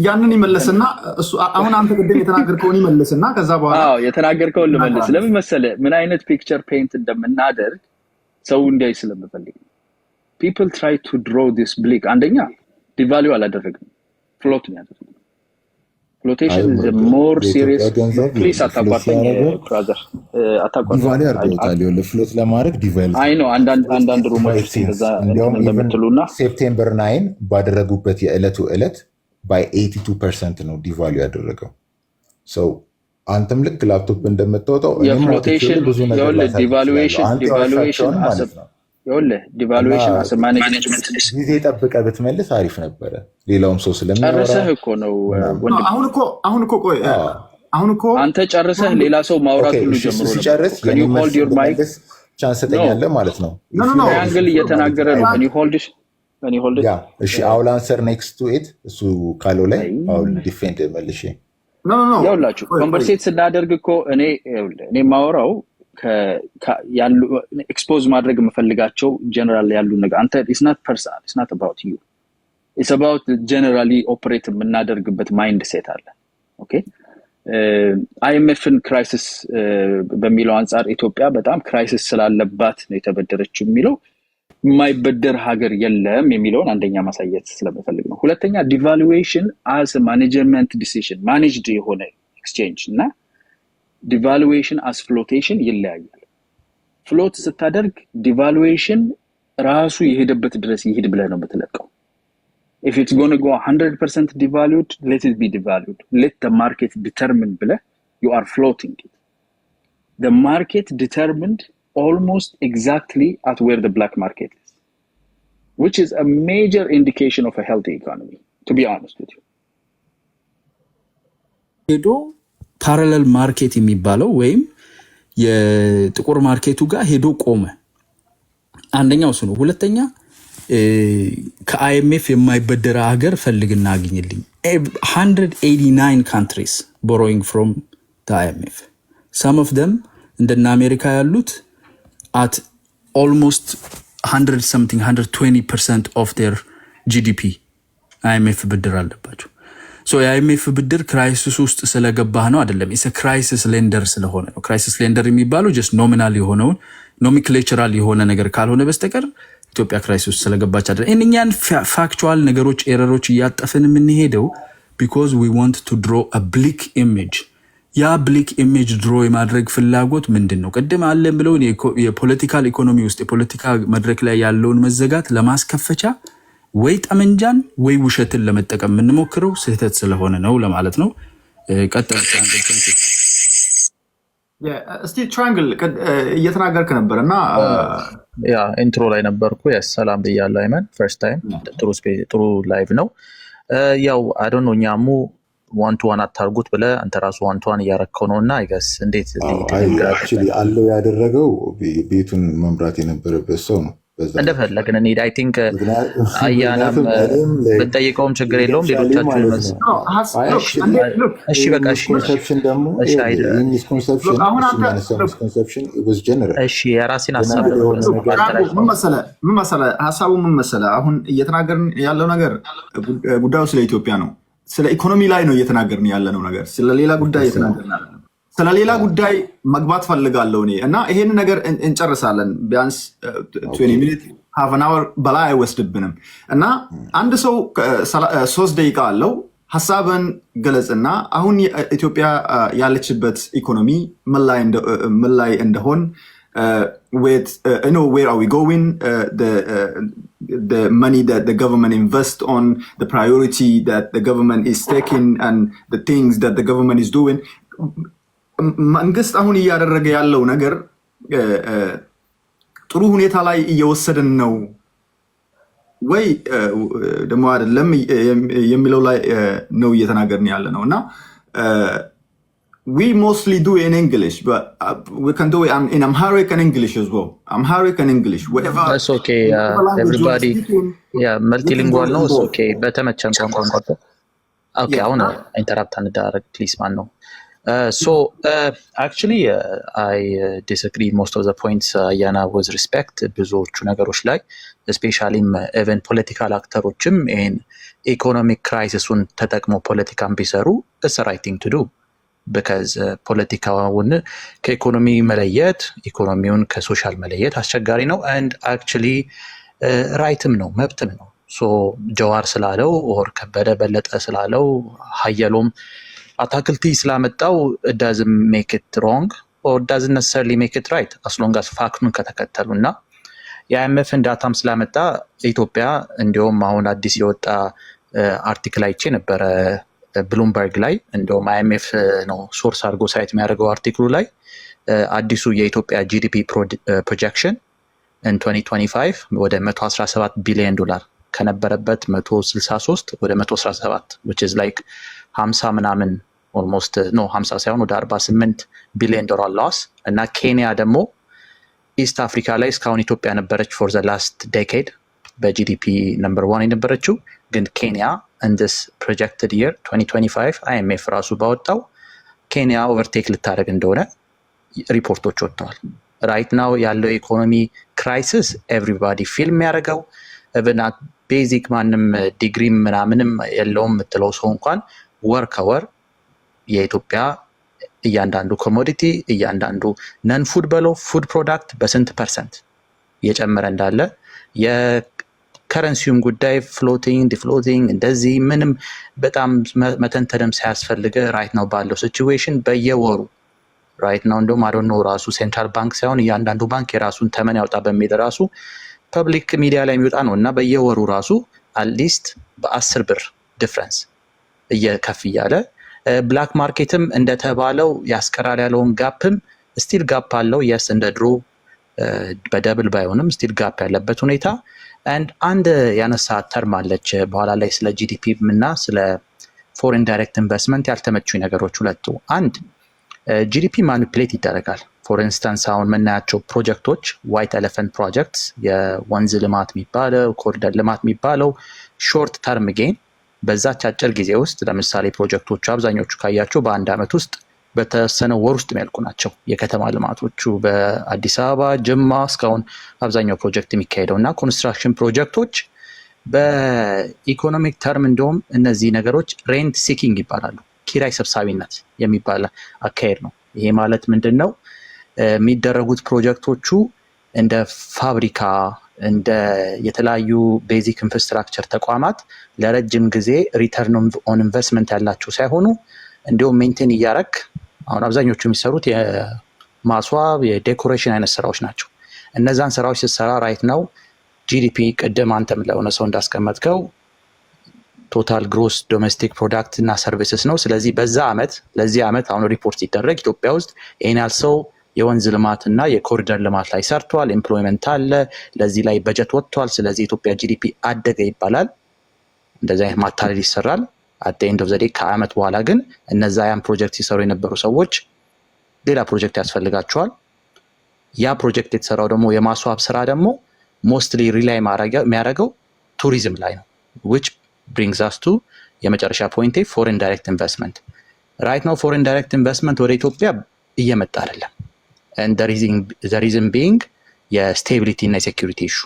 ያንን ይመለስና እሱ አሁን አንተ ቅድም የተናገርከውን ይመለስና ከዛ በኋላ የተናገርከውን ልመልስ። ለምን መሰለህ ምን አይነት ፒክቸር ፔይንት እንደምናደርግ ሰው እንዲያይ ስለምፈልግ። people try to draw this bleak አንደኛ ዲቫልዩ አላደረግንም፣ ፍሎት ነው ያደረግነው። ፍሎቴሽን is a more serious. please አታቋርጠኝ brother፣ አታቋርጠኝ። ዲቫልዩ አድርገውታል። ፍሎት ለማድረግ ዲቫልዩ አይ ነው አንዳንድ ሩሞች ከዛ እንደምትሉና ሴፕቴምበር 9 ባደረጉበት የዕለቱ ዕለት by 82% ነው ዲቫልዩ ያደረገው። so አንተም ልክ ላፕቶፕ እንደምታወጣው የፍሎቴሽን ዲቫሉዌሽን ማለት ነው። ዲቫሉዌሽን አስ ማኔጅመንት ጊዜ ጠብቀህ ብትመልስ አሪፍ ነበረ። ሌላውም ሰው ስለሚያወራ ጨርሰህ እኮ ነው ወንድም። አሁን እኮ አንተ ጨርሰህ ሌላ ሰው ማውራት ሁሉ ጀምሮ ነው። ሲጨርስ can you hold your mic ቻንስ ሰጠኛለህ ማለት ነው። ትራያንግል እየተናገረ ነው። can you hold it ያ እሺ አውል አንሰር ኔክስት ቱ ኢት እሱ ካለው ላይ አውል ዲፌንድ መልሼ ያውላችሁ ኮንቨርሴት ስናደርግ እኮ እኔ ማወራው ያሉ ኤክስፖዝ ማድረግ የምፈልጋቸው ጀነራል ያሉ ነገር አንተ it's not personal, it's not about you, it's about generally operate የምናደርግበት ማይንድ ሴት አለ። ኦኬ አይኤምኤፍን ክራይሲስ በሚለው አንፃር ኢትዮጵያ በጣም ክራይሲስ ስላለባት ነው የተበደረችው የሚለው የማይበደር ሀገር የለም የሚለውን አንደኛ ማሳየት ስለምፈልግ ነው። ሁለተኛ ዲቫሉዌሽን as a management decision managed የሆነ ኤክስቼንጅ እና ዲቫሉዌሽን as flotation ይለያያል። ፍሎት ስታደርግ ዲቫሉዌሽን ራሱ የሄደበት ድረስ ይሄድ ብለህ ነው የምትለቀው። If it's going to go 100% devalued, let it be devalued. Let the market determine blah, you are floating it. The market determined almost exactly at where the black market is, which is a major indication of a healthy economy, to be honest with you. ሄዶ ፓራለል ማርኬት የሚባለው ወይም የጥቁር ማርኬቱ ጋር ሄዶ ቆመ። አንደኛው እሱ ነው። ሁለተኛ ከአይኤምኤፍ የማይበደር ሀገር ፈልግና አግኝልኝ። 189 countries borrowing from the IMF. Some of them እንደና አሜሪካ ያሉት at almost 120% of their GDP IMF ብድር አለባቸው። ሶ የአይኤምኤፍ ብድር ክራይሲስ ውስጥ ስለገባህ ነው አይደለም። ኢስ ክራይሲስ ሌንደር ስለሆነ ነው። ክራይሲስ ሌንደር የሚባለው just nominal የሆነውን ኖሜንክሌቸራል የሆነ ነገር ካልሆነ በስተቀር ኢትዮጵያ ክራይሲስ ስለገባች አይደለም። እኛን ፋክቹዋል ነገሮች ኤረሮች ያጠፈን የምንሄደው because we want to draw a bleak image. ያ bleak image draw የማድረግ ፍላጎት ምንድነው? ቀደም አለን ብለው የፖለቲካል ኢኮኖሚ ውስጥ የፖለቲካ መድረክ ላይ ያለውን መዘጋት ለማስከፈቻ ወይ ጠመንጃን ወይ ውሸትን ለመጠቀም የምንሞክረው ስህተት ስለሆነ ነው ለማለት ነው። ቀጥታ እስቲ ትራያንግል እየተናገርክ ነበርና ያ ኢንትሮ ላይ ነበርኩ። ሰላም ብያለሁ አይመን። ፈርስት ታይም ጥሩ ላይቭ ነው። ያው አይ ዶንት ኖ ኛሙ ዋን ቱ ዋን አታርጉት ብለህ አንተ ራሱ ዋን ቱ ዋን እያረከው ነውና አይገስ እንዴት አክቹሊ አለው ያደረገው ቤቱን መምራት የነበረበት ሰው ነው። እንደፈለግን እንሂድ። አይ ቲንክ አያናም ብንጠይቀውም ችግር የለውም። ሌሎቻችሁ እሺ በቃ እሺ የራሴን ሀሳብ ምን መሰለህ ሀሳቡ ምን መሰለህ አሁን እየተናገርን ያለው ነገር ጉዳዩ ስለ ኢትዮጵያ ነው። ስለ ኢኮኖሚ ላይ ነው እየተናገርን ያለነው ነገር። ስለሌላ ጉዳይ እየተናገርን ያለነው ስለሌላ ጉዳይ መግባት ፈልጋለሁ እኔ እና ይሄን ነገር እንጨርሳለን። ቢያንስ 20 ሚኒት half an hour በላይ አይወስድብንም እና አንድ ሰው 3 ደቂቃ አለው። ሐሳብን ገለጽና አሁን ኢትዮጵያ ያለችበት ኢኮኖሚ ምን ላይ እንደሆን with where are we going, the money that the government invests on, the priority that the government is taking and the things that the government is doing. መንግስት አሁን እያደረገ ያለው ነገር ጥሩ ሁኔታ ላይ እየወሰደን ነው ወይ ደግሞ አይደለም የሚለው ላይ ነው እየተናገርን ያለ ነው እና we mostly do in English, but we can do it in Amharic and English as well. Amharic and English, whatever. That's okay. Everybody, yeah, multilingual no, it's okay. በተመቸን ቋንቋ okay. አሁን ኢንተራፕት አንዳረግ ፕሊዝ ማን ነው so actually I disagree most of the points Ayana with respect ብዙዎቹ ነገሮች ላይ especially even political actoroችም in economic crisis-ን ተጠቅሞ ፖለቲካን ቢሰሩ it's the right thing to do because ፖለቲካውን ከኢኮኖሚ መለየት ኢኮኖሚውን ከሶሻል መለየት አስቸጋሪ ነው and actually rightም ነው መብትም ነው so ጀዋር ስላለው or ከበደ በለጠ ስላለው ሀየሎም አታክልቲ ስላመጣው it doesn't make it wrong or doesn't necessarily make it right as long as ፋክቱን ከተከተሉና የአይኤምኤፍን ዳታም ስላመጣ ኢትዮጵያ እንዲያውም አሁን አዲስ የወጣ አርቲክል አይቼ ነበረ ብሉምበርግ ላይ እንደውም አይኤምኤፍ ነው ሶርስ አድርጎ ሳይት የሚያደርገው አርቲክሉ ላይ አዲሱ የኢትዮጵያ ጂዲፒ ፕሮጀክሽን in 2025 ወደ 117 ቢሊዮን ዶላር ከነበረበት 163 ወደ 117 which is like 50 ምናምን almost no 50 ሳይሆን ወደ 48 ቢሊዮን ዶላር loss እና ኬንያ ደግሞ ኢስት አፍሪካ ላይ እስካሁን ኢትዮጵያ ነበረች for the last decade በጂዲፒ ነምበር 1 የነበረችው ግን ኬንያ in this projected year 2025 IMF ራሱ ባወጣው ኬንያ ኦቨርቴክ ልታደርግ እንደሆነ ሪፖርቶች ወጥተዋል። right now ያለው ኢኮኖሚ ክራይሲስ everybody ፊልም ያደርገው even at basic ማንም ዲግሪ ምናምንም የለውም የምትለው ሰው እንኳን ወር ከወር የኢትዮጵያ እያንዳንዱ ኮሞዲቲ እያንዳንዱ ነን ፉድ በለው ፉድ ፕሮዳክት በስንት ፐርሰንት እየጨመረ እንዳለ የከረንሲውም ጉዳይ ፍሎቲንግ ዲፍሎቲንግ እንደዚህ ምንም በጣም መተንተንም ሳያስፈልግ ራይት ነው ባለው ሲቹዌሽን በየወሩ ራይት ነው እንደውም አይ ዶንት ኖ ራሱ ሴንትራል ባንክ ሳይሆን እያንዳንዱ ባንክ የራሱን ተመን ያውጣ በሚል ራሱ ፐብሊክ ሚዲያ ላይ የሚወጣ ነው እና በየወሩ ራሱ አትሊስት በ10 ብር ዲፍረንስ እየከፍ እያለ ብላክ ማርኬትም እንደተባለው ያስቀራል ያለውን ጋፕም ስቲል ጋፕ አለው የስ እንደ ድሮ በደብል ባይሆንም ስቲል ጋፕ ያለበት ሁኔታ and አንድ ያነሳ ተርም አለች በኋላ ላይ ስለ ጂዲፒ እና ስለ ፎሬን ዳይሬክት ኢንቨስትመንት ያልተመቹኝ ነገሮች ሁለቱ አንድ ጂዲፒ ማኒፕሌት ይደረጋል ፎር ኢንስታንስ አሁን የምናያቸው ፕሮጀክቶች ዋይት ኤሌፈንት ፕሮጀክትስ የወንዝ ልማት የሚባለው ኮሪደር ልማት የሚባለው ሾርት ተርም ጌን በዛች አጭር ጊዜ ውስጥ ለምሳሌ ፕሮጀክቶቹ አብዛኞቹ ካያቸው በአንድ ዓመት ውስጥ በተወሰነ ወር ውስጥ የሚያልቁ ናቸው የከተማ ልማቶቹ በአዲስ አበባ ጅማ እስካሁን አብዛኛው ፕሮጀክት የሚካሄደው እና ኮንስትራክሽን ፕሮጀክቶች በኢኮኖሚክ ተርም እንደውም እነዚህ ነገሮች ሬንት ሲኪንግ ይባላሉ ኪራይ ሰብሳቢነት የሚባል አካሄድ ነው ይሄ ማለት ምንድነው የሚደረጉት ፕሮጀክቶቹ እንደ ፋብሪካ እንደ የተለያዩ ቤዚክ ኢንፍራስትራክቸር ተቋማት ለረጅም ጊዜ ሪተርን ኦን ኢንቨስትመንት ያላቸው ሳይሆኑ እንደውም ሜንቴን እያረክ አሁን አብዛኞቹ የሚሰሩት የማስዋብ የዴኮሬሽን አይነት ስራዎች ናቸው እነዛን ስራዎች ሲሰራ ራይት ነው ጂዲፒ ቀደም አንተም ለሆነ ሰው እንዳስቀመጥከው ቶታል ግሮስ ዶሜስቲክ ፕሮዳክት እና ሰርቪስስ ነው ስለዚህ በዛ አመት ለዚህ አመት አሁን ሪፖርት ሲደረግ ኢትዮጵያ ውስጥ ይሄናል ሰው የወንዝ ልማት እና የኮሪደር ልማት ላይ ሰርቷል ኤምፕሎይመንት አለ ለዚህ ላይ በጀት ወጥቷል ስለዚህ ኢትዮጵያ ጂዲፒ አደገ ይባላል እንደዚህ አይነት ማታለል ይሰራል at the end of the day ከአመት በኋላ ግን እነዛ ያን ፕሮጀክት ሲሰሩ የነበሩ ሰዎች ሌላ ፕሮጀክት ያስፈልጋቸዋል ያ ፕሮጀክት የተሰራው ደግሞ የማስዋብ ስራ ደግሞ ሞስትሊ ሪላይ የሚያደርገው ቱሪዝም ላይ ነው which brings us to የመጨረሻ ፖይንቴ foreign direct investment right now foreign direct investment ወደ ኢትዮጵያ እየመጣ አይደለም and the reason being የስቴቢሊቲ እና የሴኩሪቲ ኢሹ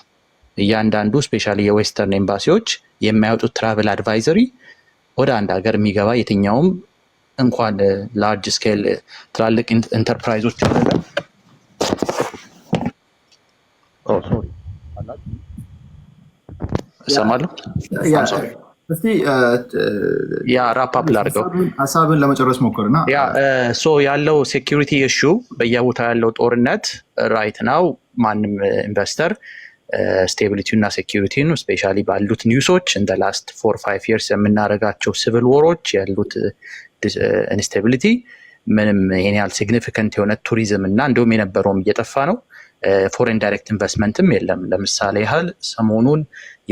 እያንዳንዱ ስፔሻሊ የዌስተርን ኤምባሲዎች የሚያወጡት ትራቨል አድቫይዘሪ ወደ አንድ ሀገር የሚገባ የትኛውም እንኳን ላርጅ ስኬል ትላልቅ ኢንተርፕራይዞች አይደለም ሰማለሁ እስቲ ያ ራፓፕ ላድርገው ሀሳብን ለመጨረስ ሞክርና ያ ሶ ያለው ሴኩሪቲ ኢሹ በየቦታው ያለው ጦርነት ራይት ናው ማንም ኢንቨስተር ስቴቢሊቲው እና ሴኩሪቲውን ስፔሻሊ ባሉት ኒውሶች እንደ ላስት 4-5 years የምናደርጋቸው ሲቪል ወሮች ያሉት ኢንስቴቢሊቲ ምንም ይሄን ያህል ሲግኒፊካንት የሆነ ቱሪዝም እና እንደውም የነበረውም እየጠፋ ነው ፎሬን ዳይሬክት ኢንቨስትመንትም የለም ለምሳሌ ያህል ሰሞኑን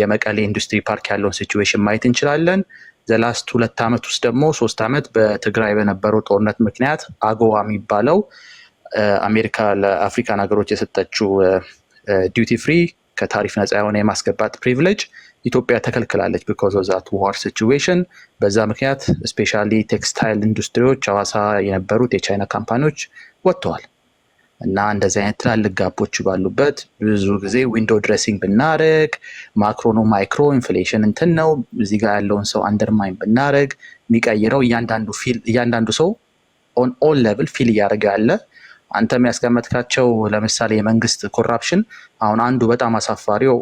የመቀሌ ኢንዱስትሪ ፓርክ ያለውን ሲቹዌሽን ማየት እንችላለን ዘላስት 2 ዓመት ውስጥ ደግሞ 3 ዓመት በትግራይ በነበረው ጦርነት ምክንያት አጎዋ የሚባለው አሜሪካ ለአፍሪካን ሀገሮች የሰጠችው ዲዩቲ ፍሪ ከታሪፍ ነፃ የሆነ የማስገባት ፕሪቪሌጅ ኢትዮጵያ ተከልክላለች because of that war situation በዛ ምክንያት ስፔሻሊ ቴክስታይል ኢንዱስትሪዎች ሐዋሳ የነበሩት የቻይና ካምፓኒዎች ወጥተዋል እና እንደዚህ አይነት ትላልቅ ጋፖች ባሉበት ብዙ ጊዜ ዊንዶ ድሬሲንግ ብናረግ ማክሮ ነው ማይክሮ ኢንፍሌሽን እንትን ነው እዚህ ጋር ያለውን ሰው አንደርማይን ብናረግ የሚቀይረው እያንዳንዱ ሰው ኦን ኦል ሌቭል ፊል እያደረገ ያለ አንተ የሚያስቀመጥካቸው ለምሳሌ የመንግስት ኮራፕሽን አሁን አንዱ በጣም አሳፋሪው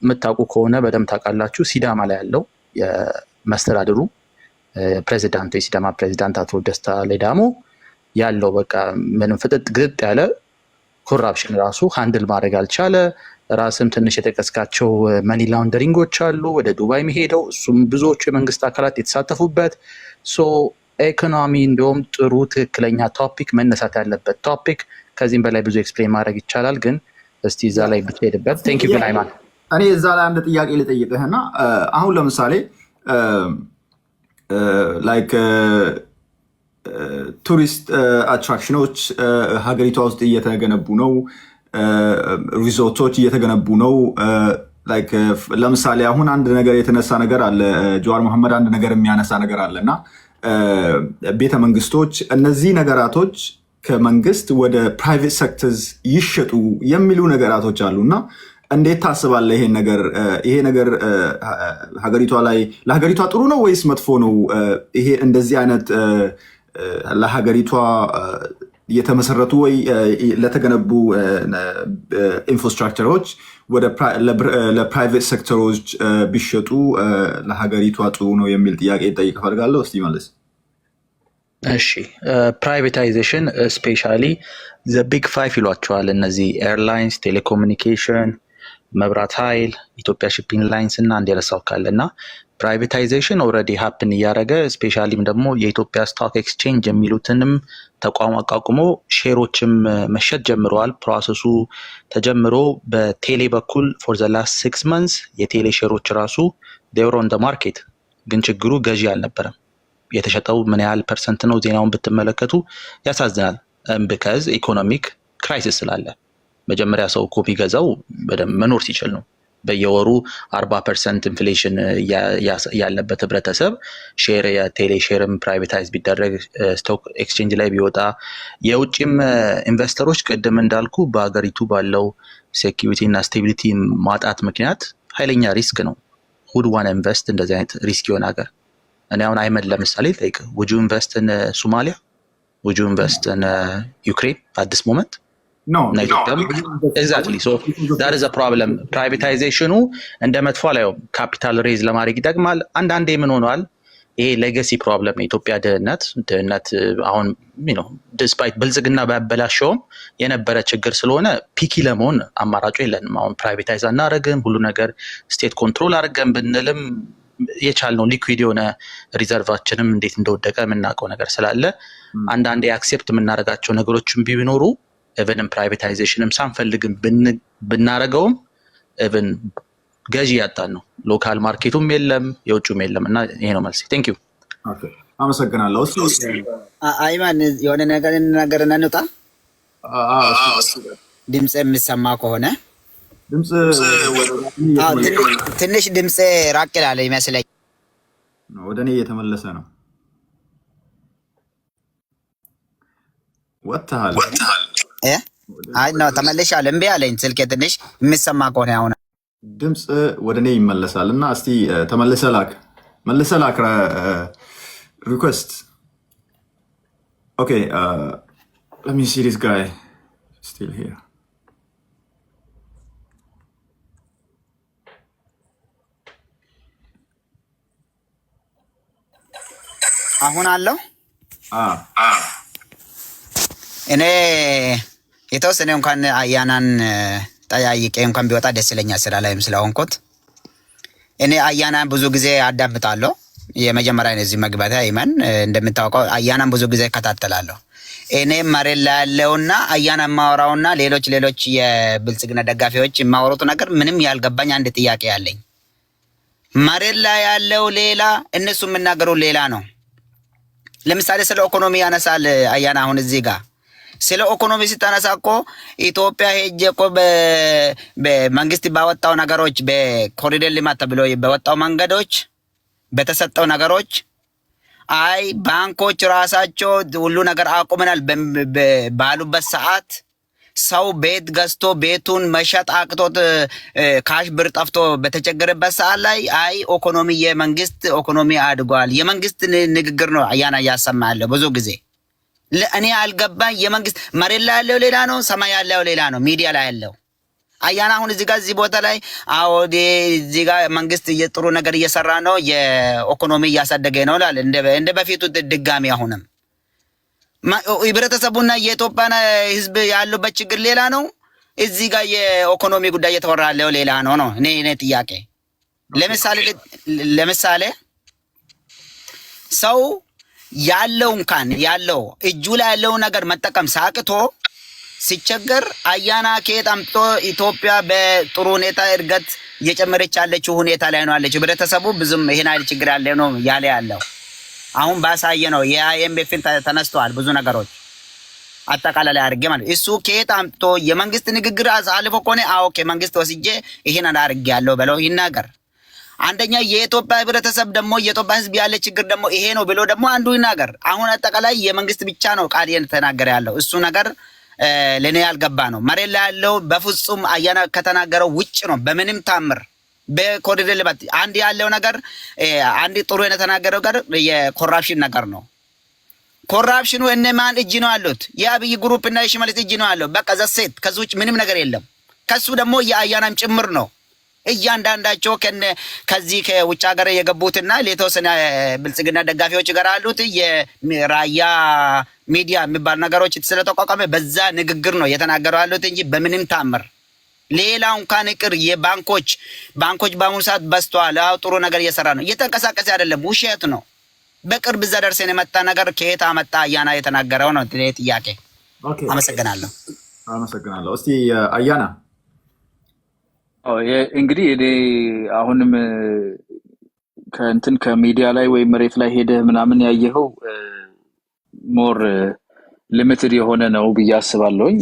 የምታውቁ ከሆነ በደም ታውቃላችሁ ሲዳማ ላይ ያለው የመስተዳድሩ ፕሬዚዳንት የሲዳማ ፕሬዚዳንት አቶ ደስታ ሌዳሞ ያለው በቃ ምንም ፍጥጥ ግጥ ያለ ኮራፕሽን ራሱ ሃንድል ማድረግ አልቻለ ራስም ትንሽ የተቀስካቸው መኒ ላውንደሪንጎች አሉ ወደ ዱባይ የሚሄደው እሱም ብዙዎቹ የመንግስት አካላት የተሳተፉበት ሶ ኢኮኖሚ እንደውም ጥሩ ትክክለኛ ቶፒክ መነሳት ያለበት ቶፒክ ከዚህም በላይ ብዙ ኤክስፕሌን ማድረግ ይቻላል ግን እስቲ እዛ ላይ ብትሄድበት ቴንክ ዩ ብላይማን እኔ እዛ ላይ አንድ ጥያቄ ልጠይቅህና አሁን ለምሳሌ ላይክ ቱሪስት አትራክሽኖች ሀገሪቷ ውስጥ እየተገነቡ ነው ሪዞርቶች እየተገነቡ ነው ላይክ ለምሳሌ አሁን አንድ ነገር የተነሳ ነገር አለ ጀዋር መሐመድ አንድ ነገር የሚያነሳ ነገር አለና ቤተ መንግስቶች እነዚህ ነገራቶች ከመንግስት ወደ ፕራይቬት ሴክተርስ ይሸጡ የሚሉ ነገራቶች አሉና እንዴት ታስባለህ ይሄ ነገር ሀገሪቷ ላይ ለሀገሪቷ ጥሩ ነው ወይስ መጥፎ ነው ይሄ እንደዚህ አይነት ለሀገሪቷ የተመሰረቱ ወይ ለተገነቡ ኢንፍራስትራክቸሮች ወደ ለፕራይቬት ሴክተሮች ቢሸጡ ለሀገሪቷ ጥሩ ነው የሚል ጥያቄ ጠይቅ ፈልጋለሁ። እስቲ መልስ። እሺ ፕራይቬታይዜሽን ስፔሻሊ ዘ ቢግ ፋይቭ ይሏቸዋል እነዚህ ኤርላይንስ፣ ቴሌኮሙኒኬሽን፣ መብራት ኃይል፣ ኢትዮጵያ ሺፒንግ ላይንስ እና አንድ የረሳው ካለ እና ፕራይቬታይዜሽን ኦልሬዲ ሀፕን እያደረገ ስፔሻሊም ደግሞ የኢትዮጵያ ስቶክ ኤክስቼንጅ የሚሉትንም ተቋም አቋቁሞ ሼሮችም መሸጥ ጀምረዋል። ፕሮሰሱ ተጀምሮ በቴሌ በኩል ፎር ዘ ላስት 6 months የቴሌ ሼሮች ራሱ ዴር ኦን ደ ማርኬት፣ ግን ችግሩ ገዢ አልነበረም። የተሸጠው ምን ያህል ፐርሰንት ነው? ዜናውን ብትመለከቱ ያሳዝናል። ቢካዝ ኢኮኖሚክ ክራይሲስ ስላለ መጀመሪያ ሰው እኮ የሚገዛው በደንብ መኖር ሲችል ነው። በየወሩ 40% ኢንፍሌሽን ያለበት ህብረተሰብ ሼር የቴሌ ሼርም ፕራይቬታይዝ ቢደረግ ስቶክ ኤክስቼንጅ ላይ ቢወጣ የውጭም ኢንቨስተሮች ቅድም እንዳልኩ በሀገሪቱ ባለው ሴኪዩሪቲ እና ስቴቢሊቲ ማጣት ምክንያት ኃይለኛ ሪስክ ነው። ሁድ ዋን ኢንቨስት እንደዚህ አይነት ሪስክ የሆነ ሀገር እኔ አሁን አይመን ለምሳሌ ጠይቅ would you invest in Somalia? would you invest in Ukraine at this moment? No. Exactly. So that is a problem. ፕራይቬታይዜሽኑ እንደ መጥፎ ላይ ካፒታል ሬዝ ለማድረግ ይጠቅማል። አንዳንዴ ምን ሆኗል? ይሄ ሌጋሲ ፕሮብለም የኢትዮጵያ ድህነት አሁን ዲስፓይት ብልጽግና ባበላሸውም የነበረ ችግር ስለሆነ ፒኪ ለመሆን አማራጩ የለንም። አሁን ፕራይቬታይዝ አናደርግም ሁሉ ነገር ስቴት ኮንትሮል አድርገን ብንልም የቻልነው ሊኩዊድ የሆነ ሪዘርቫችንም እንዴት እንደወደቀ የምናውቀው ነገር ስላለ አንዳንዴ አክሴፕት የምናደርጋቸው ነገሮችን ቢኖሩ ኢቨን ፕራይቬታይዜሽንም ሳንፈልግም ብናረገውም ኢቨን ገዢ ያጣን ነው። ሎካል ማርኬቱም የለም የውጭም የለም እና ይሄ ነው መልስ። ቴንክ ዩ። ኦኬ አመሰግናለሁ። አይማን የሆነ ነገር እንውጣ። ድምጽ የሚሰማ ከሆነ ትንሽ ድምጽ ራቅ ይላል ይመስለኝ። ወደ እኔ እየተመለሰ ነው። ወጥተሃል? አይ ነው ተመለሻለሁ። እምቢ አለኝ ስልኬ። ትንሽ የሚሰማ ከሆነ አሁን ድምጽ ወደ እኔ ይመለሳል እና እስቲ ተመለሰ ላክ ሪኩዌስት። ኦኬ let me see this guy still here. አሁን አለው። እኔ የተወሰነ እንኳን አያናን ጠያይቄ እንኳን ቢወጣ ደስ ይለኛል ስራ ላይም ስለሆንኩት። እኔ አያናን ብዙ ጊዜ አዳምጣለሁ። የመጀመሪያ ነው እዚህ መግባቴ። አይመን እንደምታውቀው አያናን ብዙ ጊዜ እከታተላለሁ። እኔ መሬት ላይ ያለውና አያና ማወራውና ሌሎች የብልጽግና ደጋፊዎች የማወሩት ነገር ምንም ያልገባኝ አንድ ጥያቄ ያለኝ፣ መሬት ላይ ያለው ሌላ እነሱ የምናገሩ ሌላ ነው። ለምሳሌ ስለ ኢኮኖሚ ያነሳል አያና። አሁን እዚህ ጋር ስለ ኢኮኖሚ ሲታነሳ እኮ ኢትዮጵያ ሄጄ እኮ በመንግስት ባወጣው ነገሮች በኮሪደር ልማት ተብሎ በወጣው መንገዶች በተሰጠው ነገሮች አይ ባንኮች ራሳቸው ሁሉ ነገር አቁመናል ባሉበት ሰዓት ሰው ቤት ገዝቶ ቤቱን መሸጥ አቅቶት ካሽ ብር ጠፍቶ በተቸገረበት ሰዓት ላይ አይ ኢኮኖሚ የመንግስት ኢኮኖሚ አድጓል። የመንግስት ንግግር ነው አያና ያሰማል ብዙ ጊዜ። ለእኔ አልገባኝ። የመንግስት መሬት ላይ ያለው ሌላ ነው፣ ሰማይ ያለው ሌላ ነው፣ ሚዲያ ላይ ያለው አያና። አሁን እዚህ ቦታ ላይ አዎ እዚህ ጋር መንግስት ጥሩ ነገር እየሰራ ነው፣ የኢኮኖሚ እያሳደገ ነው ይላል እንደ በፊቱ ድጋሚ። አሁንም ህብረተሰቡና የኢትዮጵያ ህዝብ ያሉበት ችግር ሌላ ነው፣ እዚህ ጋር የኢኮኖሚ ጉዳይ እየተወራ ያለው ሌላ ነው። እኔ ጥያቄ ለምሳሌ ሰው ያለው እጁ ላይ ያለው ነገር መጠቀም ሳቅቶ ሲቸገር አያና ከየት አምጥቶ ኢትዮጵያ በጥሩ ሁኔታ እድገት እየጨመረች ያለችው ሁኔታ ላይ ነው ያለችው። ህብረተሰቡ ብዙም ይሄን አይል ችግር ያለ ነው ያለው። አሁን ባሳየ ነው የአይኤምኤፍን ተነስተዋል ብዙ ነገሮች አጠቃላይ አድርጌ ማለት እሱ ከየት አምጥቶ የመንግስት ንግግር አሳልፎ ከሆነ ኦኬ መንግስት ወስጄ ይሄን አድርጌ ያለው ብለው ይናገር። አንደኛ የኢትዮጵያ ህብረተሰብ ደግሞ የኢትዮጵያ ህዝብ ያለ ችግር ደግሞ ይሄ ነው ብሎ ደግሞ አንዱ ይናገር። አሁን አጠቃላይ የመንግስት ብቻ ነው ቃል እየተናገረ ያለው። እሱ ነገር ለኔ ያልገባ ነው። መሬት ላይ ያለው በፍጹም አያና ከተናገረው ውጭ ነው። በምንም ታምር በኮሪደር ልማት አንድ ያለው ነገር አንድ ጥሩ የተናገረው ነገር የኮራፕሽን ነገር ነው። ኮራፕሽኑ እነማን እጅ ነው አሉት? የአብይ ግሩፕ እና የሽመልስ እጅ ነው አለው። በቃ ዘሴት ከዚህ ውጭ ምንም ነገር የለም። ከሱ ደግሞ የአያናም ጭምር ነው። እያንዳንዳቸው ከዚህ ከውጭ ሀገር የገቡትና ለተወሰነ ብልጽግና ደጋፊዎች ጋር አሉት የራያ ሚዲያ የሚባል ነገሮች ስለተቋቋመ በዛ ንግግር ነው የተናገሩ አሉት እንጂ በምንም ታምር ሌላው እንኳን ይቅር የባንኮች በአሁኑ ሰዓት በስተዋል። አው ጥሩ ነገር እየሰራ ነው፣ እየተንቀሳቀሰ አይደለም፣ ውሸት ነው። በቅርብ እዛ ደርሰን የመጣ ነገር ከየት አመጣ አያና የተናገረው ነው ጥያቄ። አመሰግናለሁ። እስቲ አያና እንግዲህ እኔ አሁንም ከሚዲያ ላይ ወይ መሬት ላይ ሄደህ ምናምን ያየኸው ሞር ሊሚትድ የሆነ ነው ብዬ አስባለሁኝ።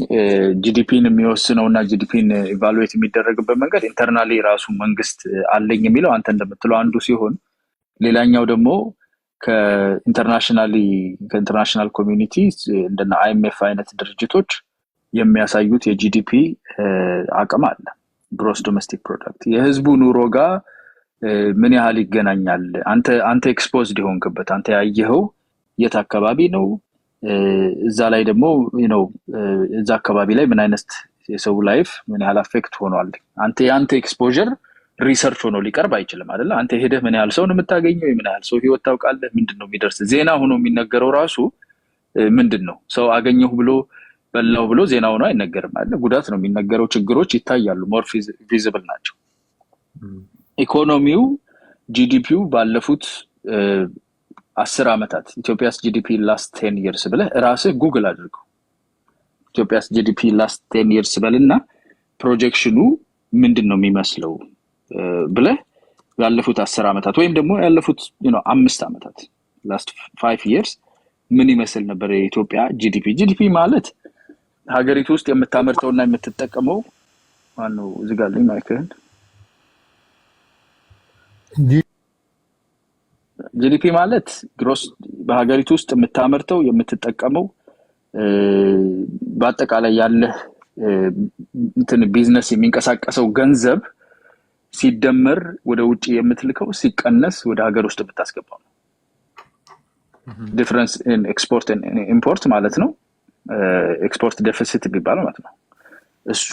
ጂዲፒን የሚወስነውና ጂዲፒን ኢቫሉዌት የሚደረግበት መንገድ ኢንተርናሊ ራሱ መንግስት አለኝ የሚለው አንተ እንደምትለው አንዱ ሲሆን፣ ሌላኛው ደግሞ ከኢንተርናሽናል ኮሚኒቲ እንደና አይኤምኤፍ አይነት ድርጅቶች የሚያሳዩት የጂዲፒ አቅም አለ። ግሮስ ዶሜስቲክ ፕሮዳክት የህዝቡ ኑሮ ጋር ምን ያህል ይገናኛል? አንተ ኤክስፖዝድ የሆንክበት አንተ ያየኸው የት አካባቢ ነው? እዛ ላይ ደግሞ እዛ አካባቢ ላይ ምን አይነት የሰው ላይፍ ምን ያህል አፌክት ሆኗል? ያንተ ኤክስፖዠር ሪሰርች ሆኖ ሊቀርብ አይችልም አይደል? አንተ ሄደህ ምን ያህል ሰው ነው የምታገኘው? ምን ያህል ሰው ህይወት ታውቃለህ? ምንድነው የሚደርስ ዜና ሆኖ የሚነገረው ራሱ ምንድነው? ሰው አገኘሁ ብሎ በላው ብሎ ዜና ሆኖ አይነገርም አይደል? ጉዳት ነው የሚነገረው። ችግሮች ይታያሉ፣ ሞር ቪዚብል ናቸው። ኢኮኖሚው ጂዲፒው ባለፉት 10 አመታት ኢትዮጵያስ ጂዲፒ ላስት 10 years ብለህ ራስህ ጉግል አድርገው። ኢትዮጵያስ ጂዲፒ ላስት 10 years በልና ፕሮጀክሽኑ ምንድነው የሚመስለው ብለህ ያለፉት 10 አመታት ወይም ደግሞ ያለፉት 5 አመታት ላስት 5 years ምን ይመስል ነበር የኢትዮጵያ ጂዲፒ? ጂዲፒ ማለት ሀገሪቱ ውስጥ የምታመርተውና የምትጠቀመው ማነው? ዝጋልኝ ማይክህን። ጂዲፒ ማለት ግሮስ በሀገሪቱ ውስጥ የምታመርተው የምትጠቀመው በአጠቃላይ ያለ ቢዝነስ የሚንቀሳቀሰው ገንዘብ ሲደመር ወደ ውጪ የምትልከው ሲቀነስ ወደ ሀገር ውስጥ የምታስገባው ነው። ዲፈረንስ ኢን ኤክስፖርት ኤንድ ኢምፖርት ማለት ነው። ኤክስፖርት ዴፊሲት የሚባለው ማለት ነው። እሱ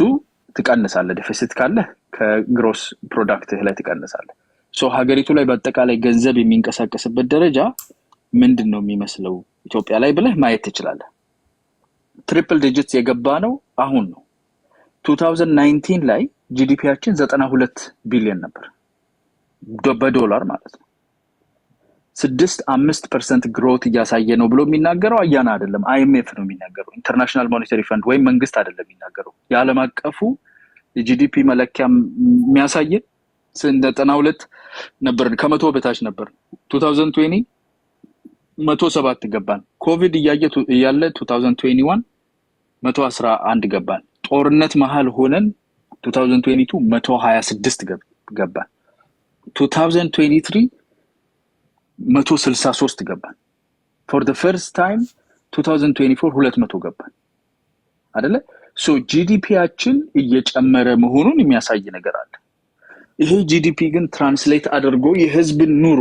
ትቀንሳለህ። ዴፊሲት ካለ ከግሮስ ፕሮዳክት ላይ ትቀንሳለህ። ሀገሪቱ ላይ በአጠቃላይ ገንዘብ የሚንቀሳቀስበት ደረጃ ምንድነው የሚመስለው ኢትዮጵያ ላይ ብለህ ማየት ትችላለህ። ትሪፕል ዲጂትስ የገባ ነው አሁን ነው። 2019 ላይ ጂዲፒያችን 92 ቢሊዮን ነበር በዶላር ማለት ነው። 6.5% ግሮት እያሳየ ነው ብሎ የሚናገረው አያና አይደለም፣ አይኤምኤፍ ነው የሚናገረው። ኢንተርናሽናል ሞኔታሪ ፈንድ ወይም መንግስት አይደለም የሚናገረው። የዓለም አቀፉ የጂዲፒ መለኪያ የሚያሳየን 92 ነበር፣ ከ100 በታች ነበር። 2020 107 ገባን። ኮቪድ እያለ 2021 111 ገባን። ጦርነት መሃል ሆነን 2022 126 ገባን። 2023 163 ገባን። for the first time 2024 200 ገባን አይደለ? ጂዲፒያችን እየጨመረ መሆኑን የሚያሳይ ነገር አለ። ይሄ ጂዲፒ ግን ትራንስሌት አድርጎ የህዝብን ኑሮ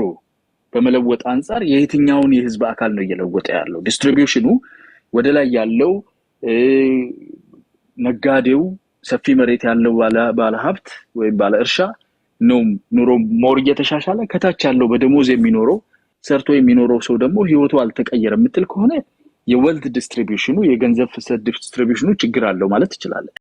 በመለወጥ አንፃር የየትኛውን የህዝብ አካል ነው እየለወጠ ያለው? ዲስትሪቢዩሽኑ ወደ ላይ ያለው ነጋዴው፣ ሰፊ መሬት ያለው ባለ ሀብት ወይም ባለ እርሻ ነው ኑሮ ሞር እየተሻሻለ፣ ከታች ያለው በደሞዝ የሚኖረው ሰርቶ የሚኖረው ሰው ደግሞ ህይወቱ አልተቀየረም የምትል ከሆነ የዌልት ዲስትሪቢዩሽኑ የገንዘብ ፍሰት ዲስትሪቢዩሽኑ ችግር አለው ማለት ትችላለህ።